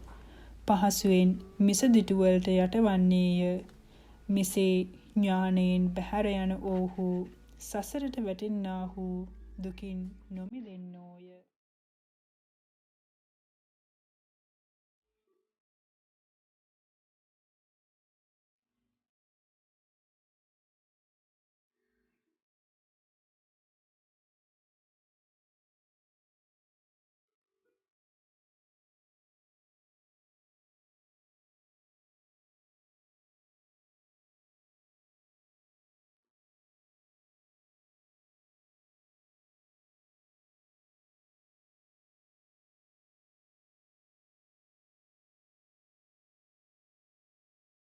පහසුවෙන් මිසදිටු වලට යටවන්නේය. මෙසේ ඥානයෙන් බැහැර යන ඔවුහු සසරට වැටෙන්නාහු දුකින් නොමිදෙන්නෝය.